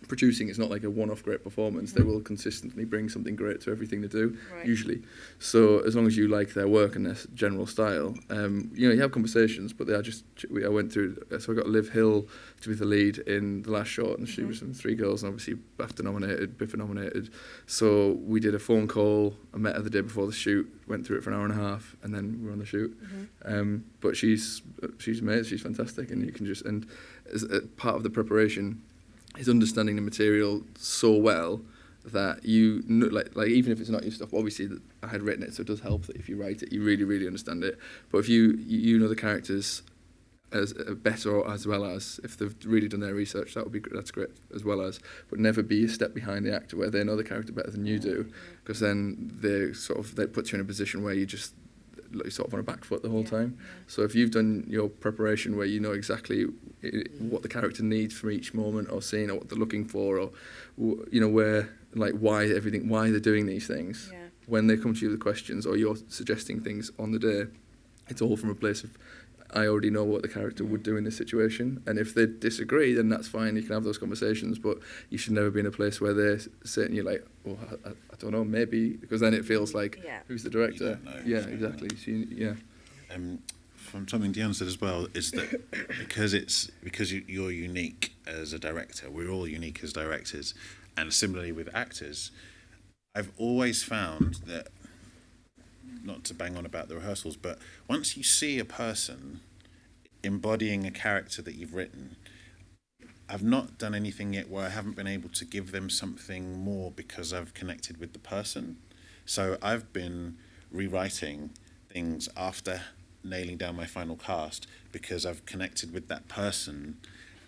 producing. It's not like a one-off great performance. They will consistently bring something great to everything they do, usually. So as long as you like their work and their general style, you have conversations, but they are just, I went through, so I got Liv Hill to be the lead in the last shot, and she was in 3 girls, and obviously BAFTA nominated, BFI nominated. So we did a phone call. I met her the day before the shoot, went through it for an hour and a half, and then we were on the shoot. But she's amazing, she's fantastic, and you can just, and as a part of the preparation is understanding the material so well that you know, like even if it's not your stuff, obviously I had written it, so it does help that if you write it, you really, really understand it. But if you know the characters as better, as well as if they've really done their research, that's great as well as, but never be a step behind the actor where they know the character better than you do, because then they put you in a position where you're sort of on a back foot the whole time. So if you've done your preparation where you know exactly what the character needs from each moment or scene, or what they're looking for, or where, like, why they're doing these things, when they come to you with questions or you're suggesting things on the day, it's all from a place of, I already know what the character would do in this situation, and if they disagree, then that's fine. You can have those conversations, but you should never be in a place where they're sitting. You're like, "Oh, I don't know, maybe," because then it feels like, who's the director? Yeah, exactly. So From something Dion said as well, is that because you're unique as a director, we're all unique as directors, and similarly with actors, I've always found that, not to bang on about the rehearsals, but once you see a person embodying a character that you've written, I've not done anything yet where I haven't been able to give them something more because I've connected with the person. So I've been rewriting things after nailing down my final cast because I've connected with that person,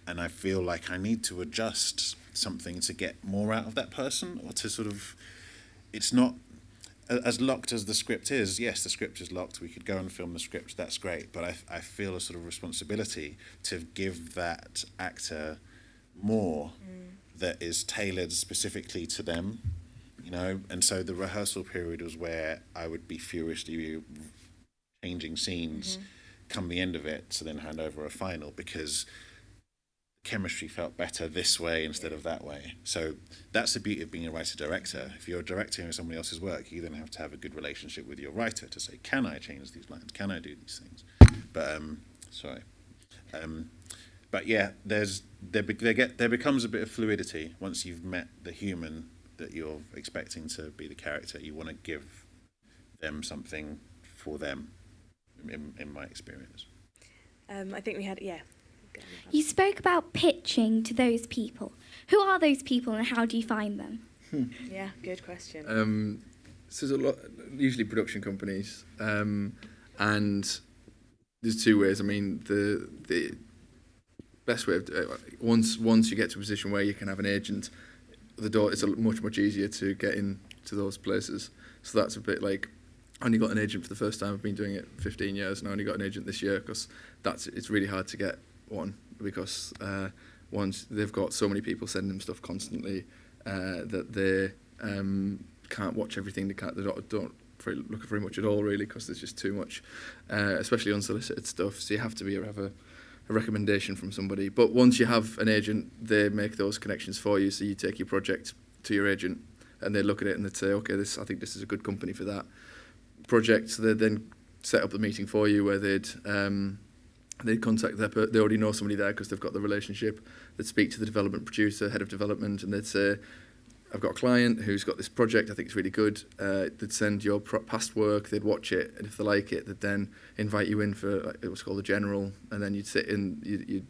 and I feel like I need to adjust something to get more out of that person, or to sort of, it's not as locked as the script is. Yes, the script is locked. We could go and film the script. That's great. But I feel a sort of responsibility to give that actor more that is tailored specifically to them, And so the rehearsal period was where I would be furiously changing scenes come the end of it to then hand over a final, because chemistry felt better this way instead of that way. So that's the beauty of being a writer-director. If you're directing somebody else's work, you then have to have a good relationship with your writer to say, can I change these lines? Can I do these things? But but yeah, there becomes a bit of fluidity once you've met the human that you're expecting to be the character. You want to give them something for them, in my experience. I think we had, You spoke about pitching to those people. Who are those people and how do you find them? Yeah, good question. So there's a lot, usually production companies, and there's two ways. I mean, the best way of once you get to a position where you can have an agent, it's much easier to get into those places. So that's a bit like, I only got an agent for the first time. I've been doing it 15 years, and I only got an agent this year because it's really hard to get one, because once they've got so many people sending them stuff constantly that they can't watch everything. They don't look at very much at all, really, because there's just too much, especially unsolicited stuff. So you have to have a recommendation from somebody. But once you have an agent, they make those connections for you. So you take your project to your agent, and they look at it and they say, okay, I think this is a good company for that project. So they then set up the meeting for you where they'd contact they already know somebody there because they've got the relationship. They'd speak to the development producer, head of development, and they'd say, I've got a client who's got this project, I think it's really good. They'd send your past work, they'd watch it, and if they like it, they'd then invite you in for it was called a general, and then you'd sit in,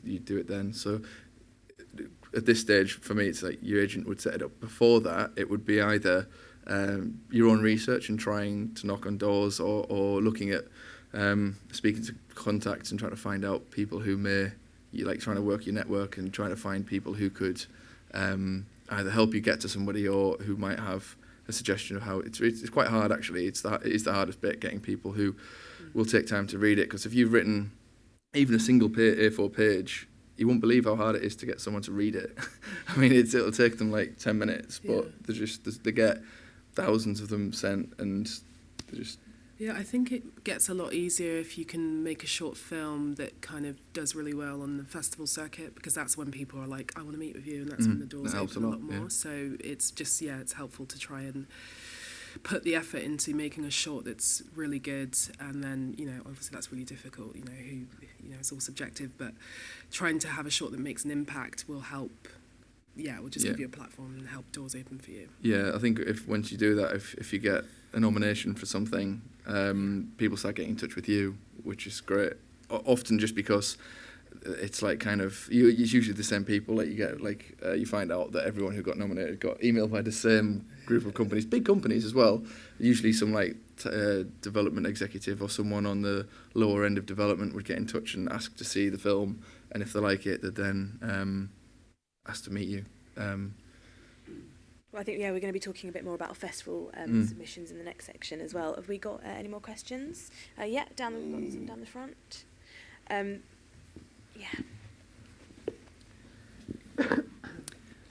you'd do it then. So at this stage, for me, it's like your agent would set it up. Before that, it would be either your own research and trying to knock on doors, or looking at speaking to contacts and trying to find out people who trying to work your network and trying to find people who could either help you get to somebody or who might have a suggestion of how it's quite hard, actually. It is the hardest bit, getting people who will take time to read it, because if you've written even a single A4 page, you won't believe how hard it is to get someone to read it. I mean, it'll take them like 10 minutes, but they get thousands of them sent, and they just... Yeah, I think it gets a lot easier if you can make a short film that kind of does really well on the festival circuit, because that's when people are like, I want to meet with you, and that's when the doors open a lot more. Yeah. So it's just, it's helpful to try and put the effort into making a short that's really good, and then, obviously that's really difficult, it's all subjective, but trying to have a short that makes an impact will help. Will just give you a platform and help doors open for you. Yeah, I think once you do that, if you get a nomination for something, people start getting in touch with you, which is great. Often just because it's like kind of it's usually the same people. Like you get you find out that everyone who got nominated got emailed by the same group of companies, big companies as well. Usually some like development executive or someone on the lower end of development would get in touch and ask to see the film, and if they like it, they'd then ask to meet you. Well, I think, we're going to be talking a bit more about festival submissions in the next section as well. Have we got any more questions? Down the front.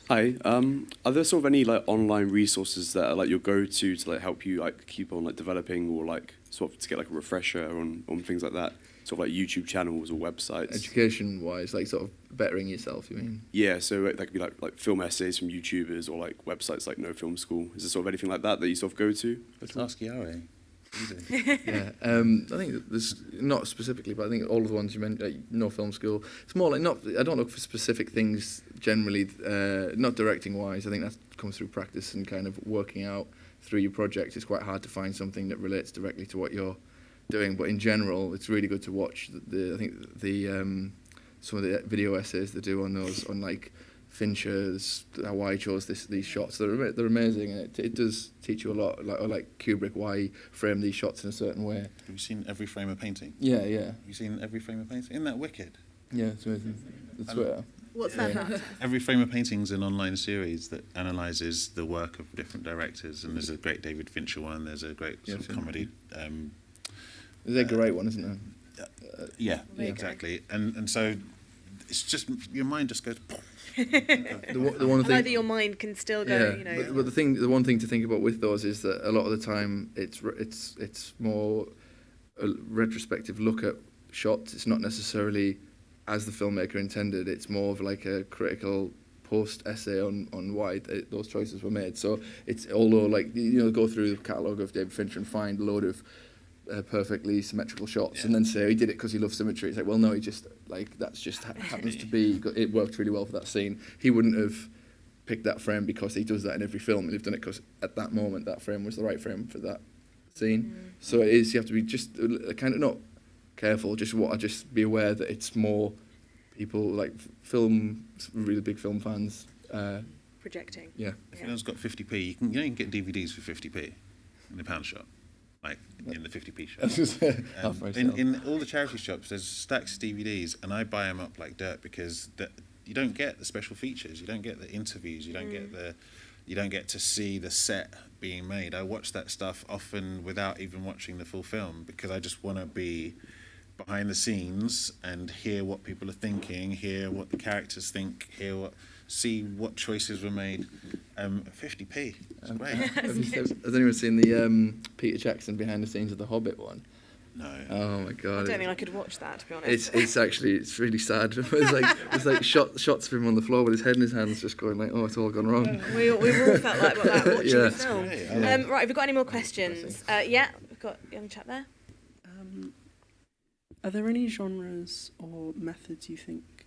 Hi. Are there sort of any like online resources that are like your go-to to like help you like keep on like developing, or like sort of to get like a refresher on things like that? Sort of like YouTube channels or websites. Education-wise, like sort of bettering yourself, you mean? Yeah, so that could be like film essays from YouTubers or like websites like No Film School. Is there sort of anything like that you sort of go to? Let's ask Yara. Yeah, I think there's not specifically, but I think all of the ones you mentioned, like No Film School, it's more like I don't look for specific things generally, not directing wise. I think that comes through practice and kind of working out through your project. It's quite hard to find something that relates directly to what you're doing, but in general, it's really good to watch I think some of the video essays they do on those, on like Fincher's, why he chose these shots. They're amazing, and it does teach you a lot. Like Kubrick, why he framed these shots in a certain way. Have you seen Every Frame of Painting? Yeah. Have you seen Every Frame of Painting? Isn't that wicked? Yeah, it's amazing. It's What's that about? Every Frame of Painting is an online series that analyses the work of different directors, and there's a great David Fincher one. There's a great sort of comedy. There's a great one, isn't there? Yeah, exactly. And so it's just your mind just goes. The one thing, Either your mind can still go, But the one thing to think about with those is that a lot of the time it's more a retrospective look at shots. It's not necessarily as the filmmaker intended. It's more of like a critical post essay on why those choices were made. So it's, although like go through the catalogue of David Fincher and find a load of perfectly symmetrical shots, and then say he did it because he loves symmetry. It's like, well, no, he just that's just happens to be, it worked really well for that scene. He wouldn't have picked that frame because he does that in every film. He'd have done it because at that moment that frame was the right frame for that scene. So it is, you have to be just kind of not careful, just be aware that it's more people like really big film fans projecting. Yeah. If anyone's got 50p, you can get DVDs for 50p in the pound shop. Like in the 50p shop. In all the charity shops, there's stacks of DVDs, and I buy them up like dirt because you don't get the special features, you don't get the interviews, you don't get to see the set being made. I watch that stuff often without even watching the full film because I just want to be behind the scenes and hear what people are thinking, hear what the characters think, see what choices were made. 50p, it's great. Has anyone seen the Peter Jackson behind the scenes of The Hobbit one? No. Oh my god! I don't think I could watch that, to be honest. It's really sad. It's like shots of him on the floor with his head in his hands, just going like, oh, it's all gone wrong. We all felt like that watching the film. Yeah. Right, have we got any more questions? We've got a young chap there. Are there any genres or methods you think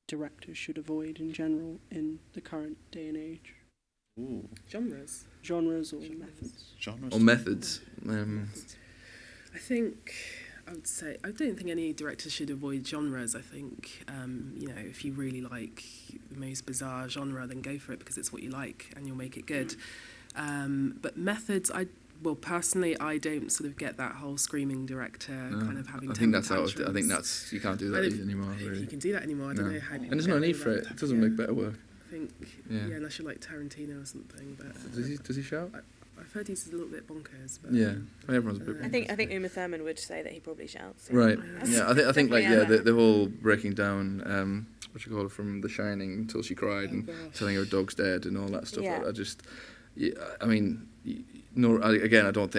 directors should avoid in general in the current day and age? Ooh. Genres or methods? Or methods. I think I would say I don't think any director should avoid genres. I think if you really like the most bizarre genre, then go for it because it's what you like and you'll make it good. But methods, personally, I don't sort of get that whole screaming director kind of having. I think that's you can't do that anymore. Really. You can do that anymore. I don't know how. And there's no need for it. It doesn't make better work. I think unless you're like Tarantino or something. But does he shout? I've heard he's a little bit bonkers. But, everyone's a bit bonkers. I think Uma Thurman would say that he probably shouts. Right. Yeah, I think the whole breaking down from The Shining until she cried and telling her dog's dead and all that stuff. Yeah.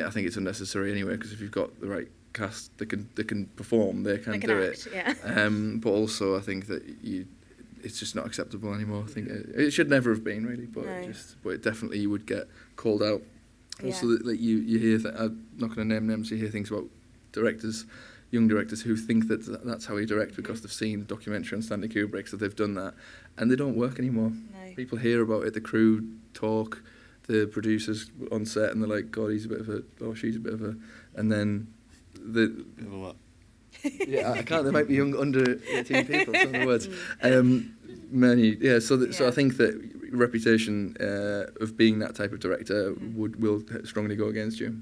I think it's unnecessary anyway, because if you've got the right cast, they can perform, they can do act, it. Yeah. But also, I think that it's just not acceptable anymore. I think it should never have been really, but it definitely you would get called out. Also, that you hear that I'm not going to name names. You hear things about directors, young directors who think that that's how you direct because they've seen the documentary on Stanley Kubrick, so they've done that, and they don't work anymore. No. People hear about it, the crew talk, the producers on set, and they're like, God, he's a bit of a, or she's a bit of a, and then Bit of a what? Yeah, I can't. There might be young under 18 people. Some of the words. Many. Yeah. So I think that reputation of being that type of director will strongly go against you.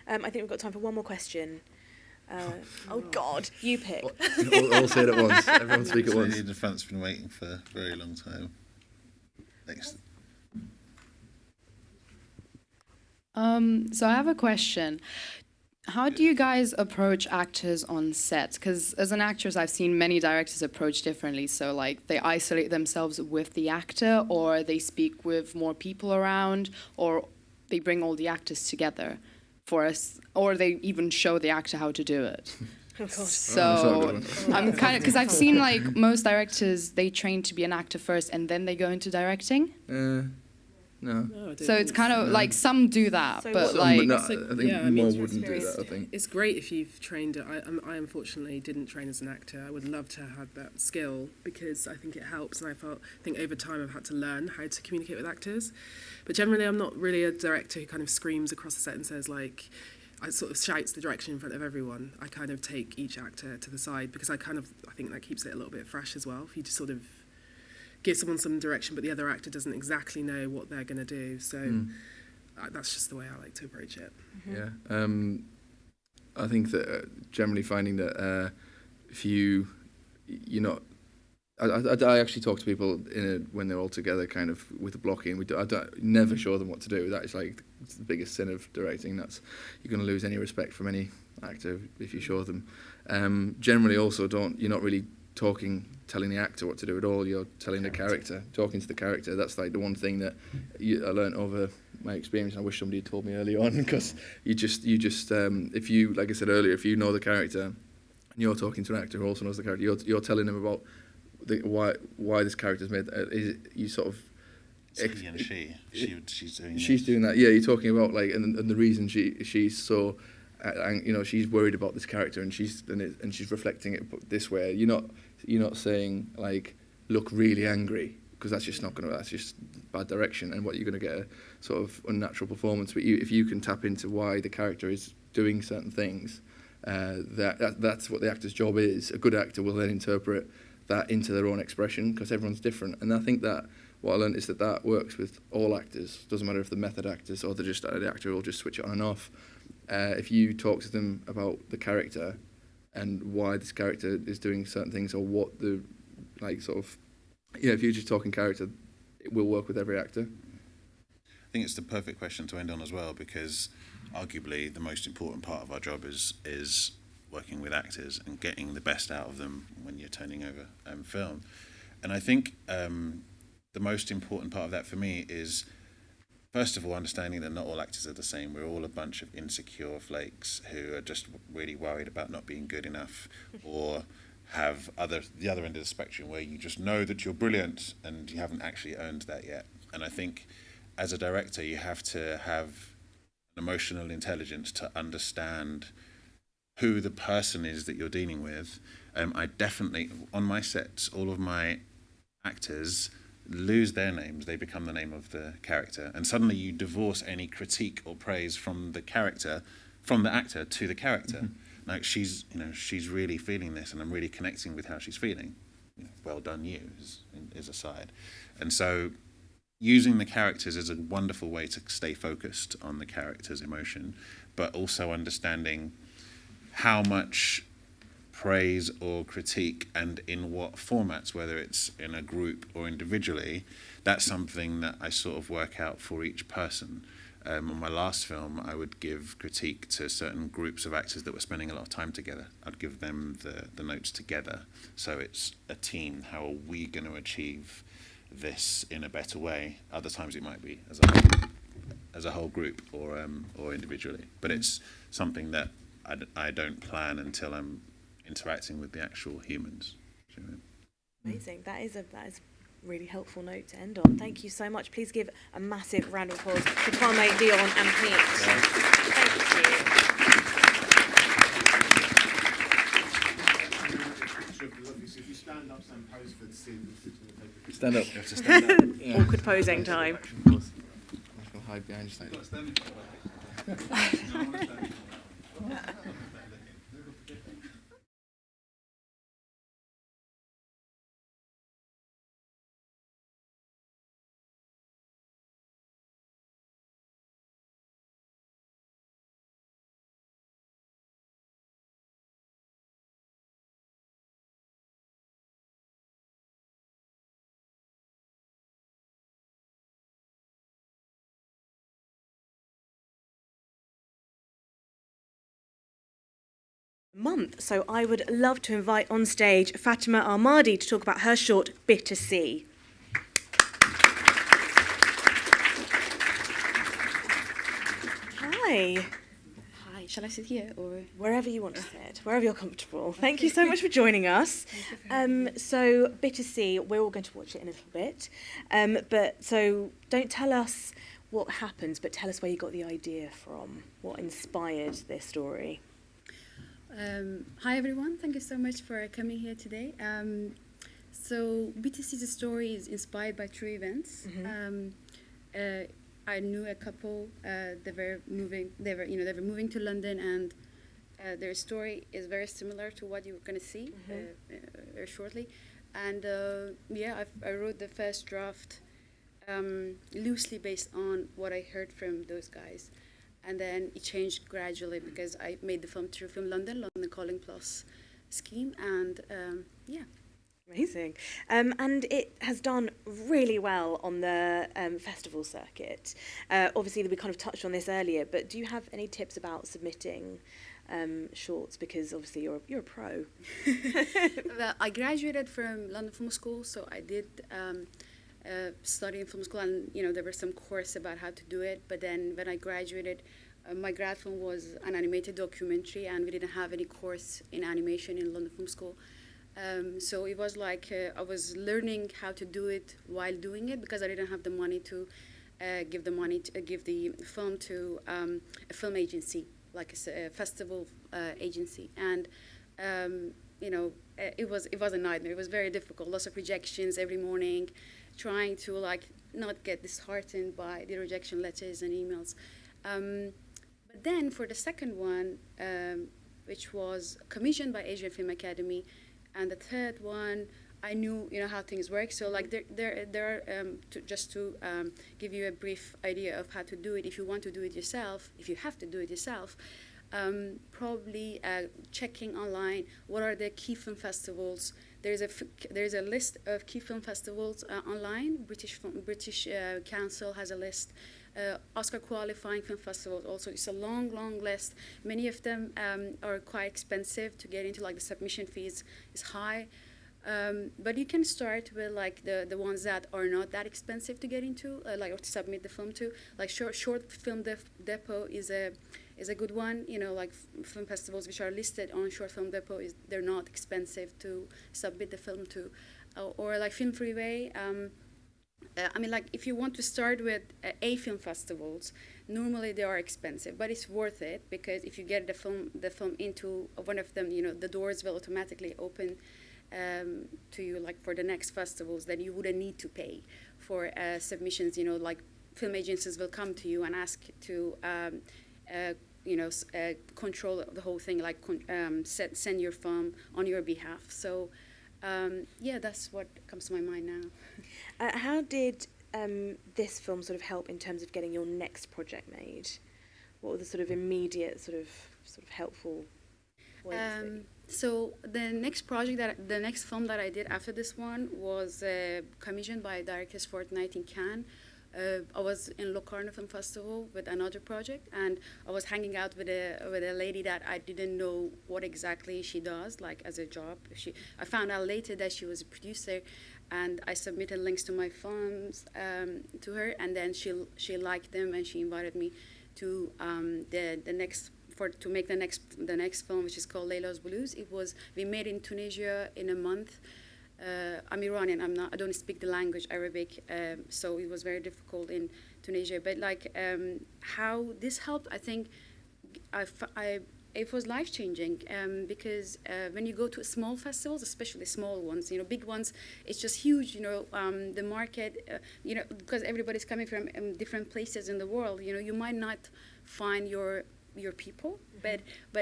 I think we've got time for one more question. Oh God, you pick. All say it at once. Everyone speak at once. The front's been waiting for a very long time. Next. So I have a question. How do you guys approach actors on set? Because as an actress, I've seen many directors approach differently. So like they isolate themselves with the actor, or they speak with more people around, or they bring all the actors together for us, or they even show the actor how to do it. Oh God. So I'm kind of, because I've seen like most directors, they train to be an actor first and then they go into directing. No. So it's kind of like some do that, So but what- like I think more wouldn't do that. I think. It's great if you've trained. I unfortunately didn't train as an actor. I would love to have that skill because I think it helps, and I think over time I've had to learn how to communicate with actors. But generally, I'm not really a director who kind of screams across the set and says like, I sort of shouts the direction in front of everyone. I kind of take each actor to the side because I think that keeps it a little bit fresh as well. If you just sort of give someone some direction, but the other actor doesn't exactly know what they're going to do. So that's just the way I like to approach it. Yeah. I think that generally finding that if you're not, I actually talk to people when they're all together, kind of with the blocking. I never show them what to do. That is like the biggest sin of directing. You're going to lose any respect from any actor if you show them. Generally, also you're not really telling the actor what to do at all. You're telling the character, talking to the character. That's like the one thing that I learned over my experience. I wish somebody had told me early on, because you just if you, like I said earlier, if you know the character and you're talking to an actor who also knows the character, you're telling them about why this character's made. You sort of. He and she's doing. She's doing that. Yeah, you're talking about like and the reason she's so. She's worried about this character, and she's reflecting it this way. You're not saying like look really angry, because that's just bad direction, and what you're going to get a sort of unnatural performance. But if you can tap into why the character is doing certain things, that's what the actor's job is. A good actor will then interpret that into their own expression, because everyone's different. And I think that what I learned is that works with all actors. Doesn't matter if they're method actors or they're just the actor who will just switch it on and off. If you talk to them about the character and why this character is doing certain things, or what the if you're just talking character, it will work with every actor. I think it's the perfect question to end on as well, because arguably the most important part of our job is working with actors and getting the best out of them when you're turning over film. And I think the most important part of that for me is, first of all, understanding that not all actors are the same. We're all a bunch of insecure flakes who are just really worried about not being good enough, or have the other end of the spectrum where you just know that you're brilliant and you haven't actually earned that yet. And I think as a director, you have to have an emotional intelligence to understand who the person is that you're dealing with. I definitely, on my sets, all of my actors lose their names, they become the name of the character, and suddenly you divorce any critique or praise from the character, from the actor to the character. Like she's really feeling this, and I'm really connecting with how she's feeling. Well done, you is aside. And so using the characters is a wonderful way to stay focused on the character's emotion, but also understanding how much praise or critique and in what formats, whether it's in a group or individually, that's something that I sort of work out for each person. On my last film, I would give critique to certain groups of actors that were spending a lot of time together. I'd give them the notes together. So it's a team. How are we going to achieve this in a better way? Other times it might be as a whole group or individually. But it's something that I don't plan until I'm interacting with the actual humans. Amazing. That is a really helpful note to end on. Thank you so much. Please give a massive round of applause to Kwame, Dion and Pete. Thank you. If you stand up, stand pose for the scene. Stand up. You have to stand up. Yeah. Awkward posing time. I'm just going to hide behind you slightly. month. So I would love to invite on stage Fatima Ahmadi to talk about her short, Bitter Sea. Hi. Hi, shall I sit here or? Wherever you want to sit, wherever you're comfortable. Thank you so much for joining us. So Bitter Sea, we're all going to watch it in a little bit. But so don't tell us what happens, but tell us where you got the idea from. What inspired this story? Hi everyone, thank you so much for coming here today. So Bitter Sea's story is inspired by true events. I knew a couple. They were moving to London, and their story is very similar to what you're going to see very shortly. And I wrote the first draft loosely based on what I heard from those guys. And then it changed gradually because I made the film through Film London Calling Plus scheme, and Amazing. And it has done really well on the festival circuit. Obviously, we kind of touched on this earlier, but do you have any tips about submitting shorts? Because obviously you're a pro. Well, I graduated from London Film School, so I did study in film school, and there were some course about how to do it. But then when I graduated, my grad film was an animated documentary, and we didn't have any course in animation in London Film School. So it was like I was learning how to do it while doing it, because I didn't have the money to give the film to a film agency, like a festival agency, and it was a nightmare. It was very difficult. Lots of rejections every morning, trying to not get disheartened by the rejection letters and emails. But then for the second one, which was commissioned by Asian Film Academy, and the third one, I knew how things work. So there are just to give you a brief idea of how to do it. If you want to do it yourself, if you have to do it yourself, probably checking online what are the key film festivals. There's a list of key film festivals online. British Council has a list. Oscar qualifying film festivals also. It's a long list. Many of them are quite expensive to get into. Like the submission fees is high, but you can start with the ones that are not that expensive to get into, or to submit the film to. Like Short Film Depot is a good one. Like film festivals which are listed on Short Film Depot, they're not expensive to submit the film to, or like Film Freeway. If you want to start with A film festivals, normally they are expensive, but it's worth it, because if you get the film into one of them, the doors will automatically open to you, like for the next festivals. Then you wouldn't need to pay for submissions. Like film agencies will come to you and ask to control the whole thing, like send your film on your behalf. So that's what comes to my mind now. How did this film sort of help in terms of getting your next project made? What were the sort of immediate sort of helpful ways? So the next film that I did after this one was commissioned by Directors Fortnight in Cannes. I was in Locarno Film Festival with another project, and I was hanging out with a lady that I didn't know what exactly she does, like as a job. I found out later that she was a producer, and I submitted links to my films to her, and then she liked them, and she invited me to to make the next film, which is called Layla's Blues. We made in Tunisia in a month. I'm Iranian. I don't speak the language Arabic, so it was very difficult in Tunisia. But how this helped, I think, it was life-changing, because when you go to small festivals, especially small ones, big ones, it's just huge. The market, because everybody's coming from different places in the world. You might not find your people, but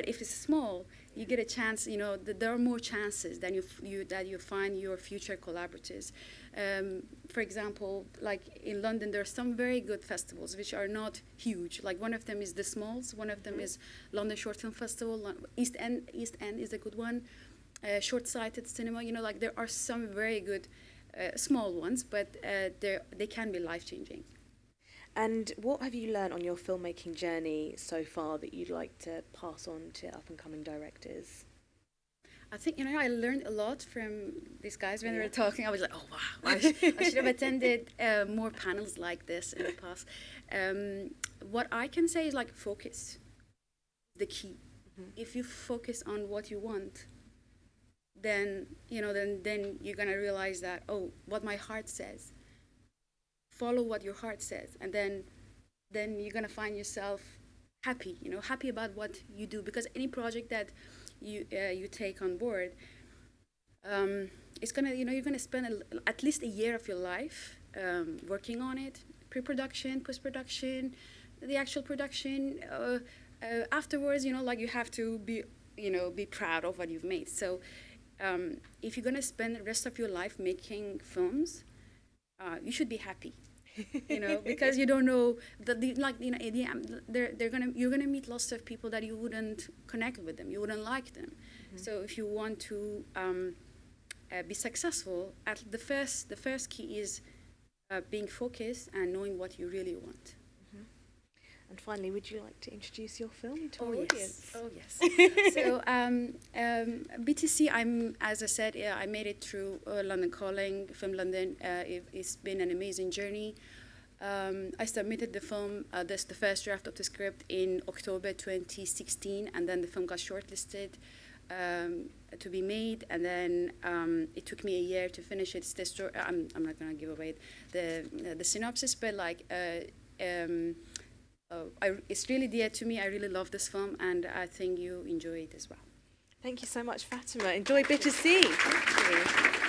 if it's small, you get a chance. There are more chances that you find your future collaborators. For example, like in London, there are some very good festivals which are not huge. Like one of them is the Smalls. One of them is London Short Film Festival. East End is a good one. Short-sighted cinema. There are some very good small ones, but they can be life-changing. And what have you learned on your filmmaking journey so far that you'd like to pass on to up-and-coming directors? I think, I learned a lot from these guys when they were talking. I was like, oh, wow, I should have attended more panels like this in the past. What I can say is like focus, the key. If you focus on what you want, then, then you're going to realize that, oh, what my heart says. Follow what your heart says. And then you're going to find yourself happy, happy about what you do. Because any project that you take on board, it's gonna, you're gonna spend at least a year of your life working on it, pre-production, post-production, the actual production. Afterwards, like you have to be, be proud of what you've made. So if you're gonna spend the rest of your life making films, you should be happy. Because you don't know you're gonna meet lots of people that you wouldn't connect with them, you wouldn't like them. So if you want to be successful, the first key is being focused and knowing what you really want. And finally, would you like to introduce your film to our audience? Oh yes. So BTC, as I said, I made it through London Calling, Film London. It's been an amazing journey. I submitted the film, the first draft of the script in October 2016, and then the film got shortlisted to be made, and then it took me a year to finish it. It's the story. I'm not going to give away the synopsis, but like. It's really dear to me. I really love this film, and I think you enjoy it as well. Thank you so much, Fatima. Enjoy Bitter Sea. Thank you.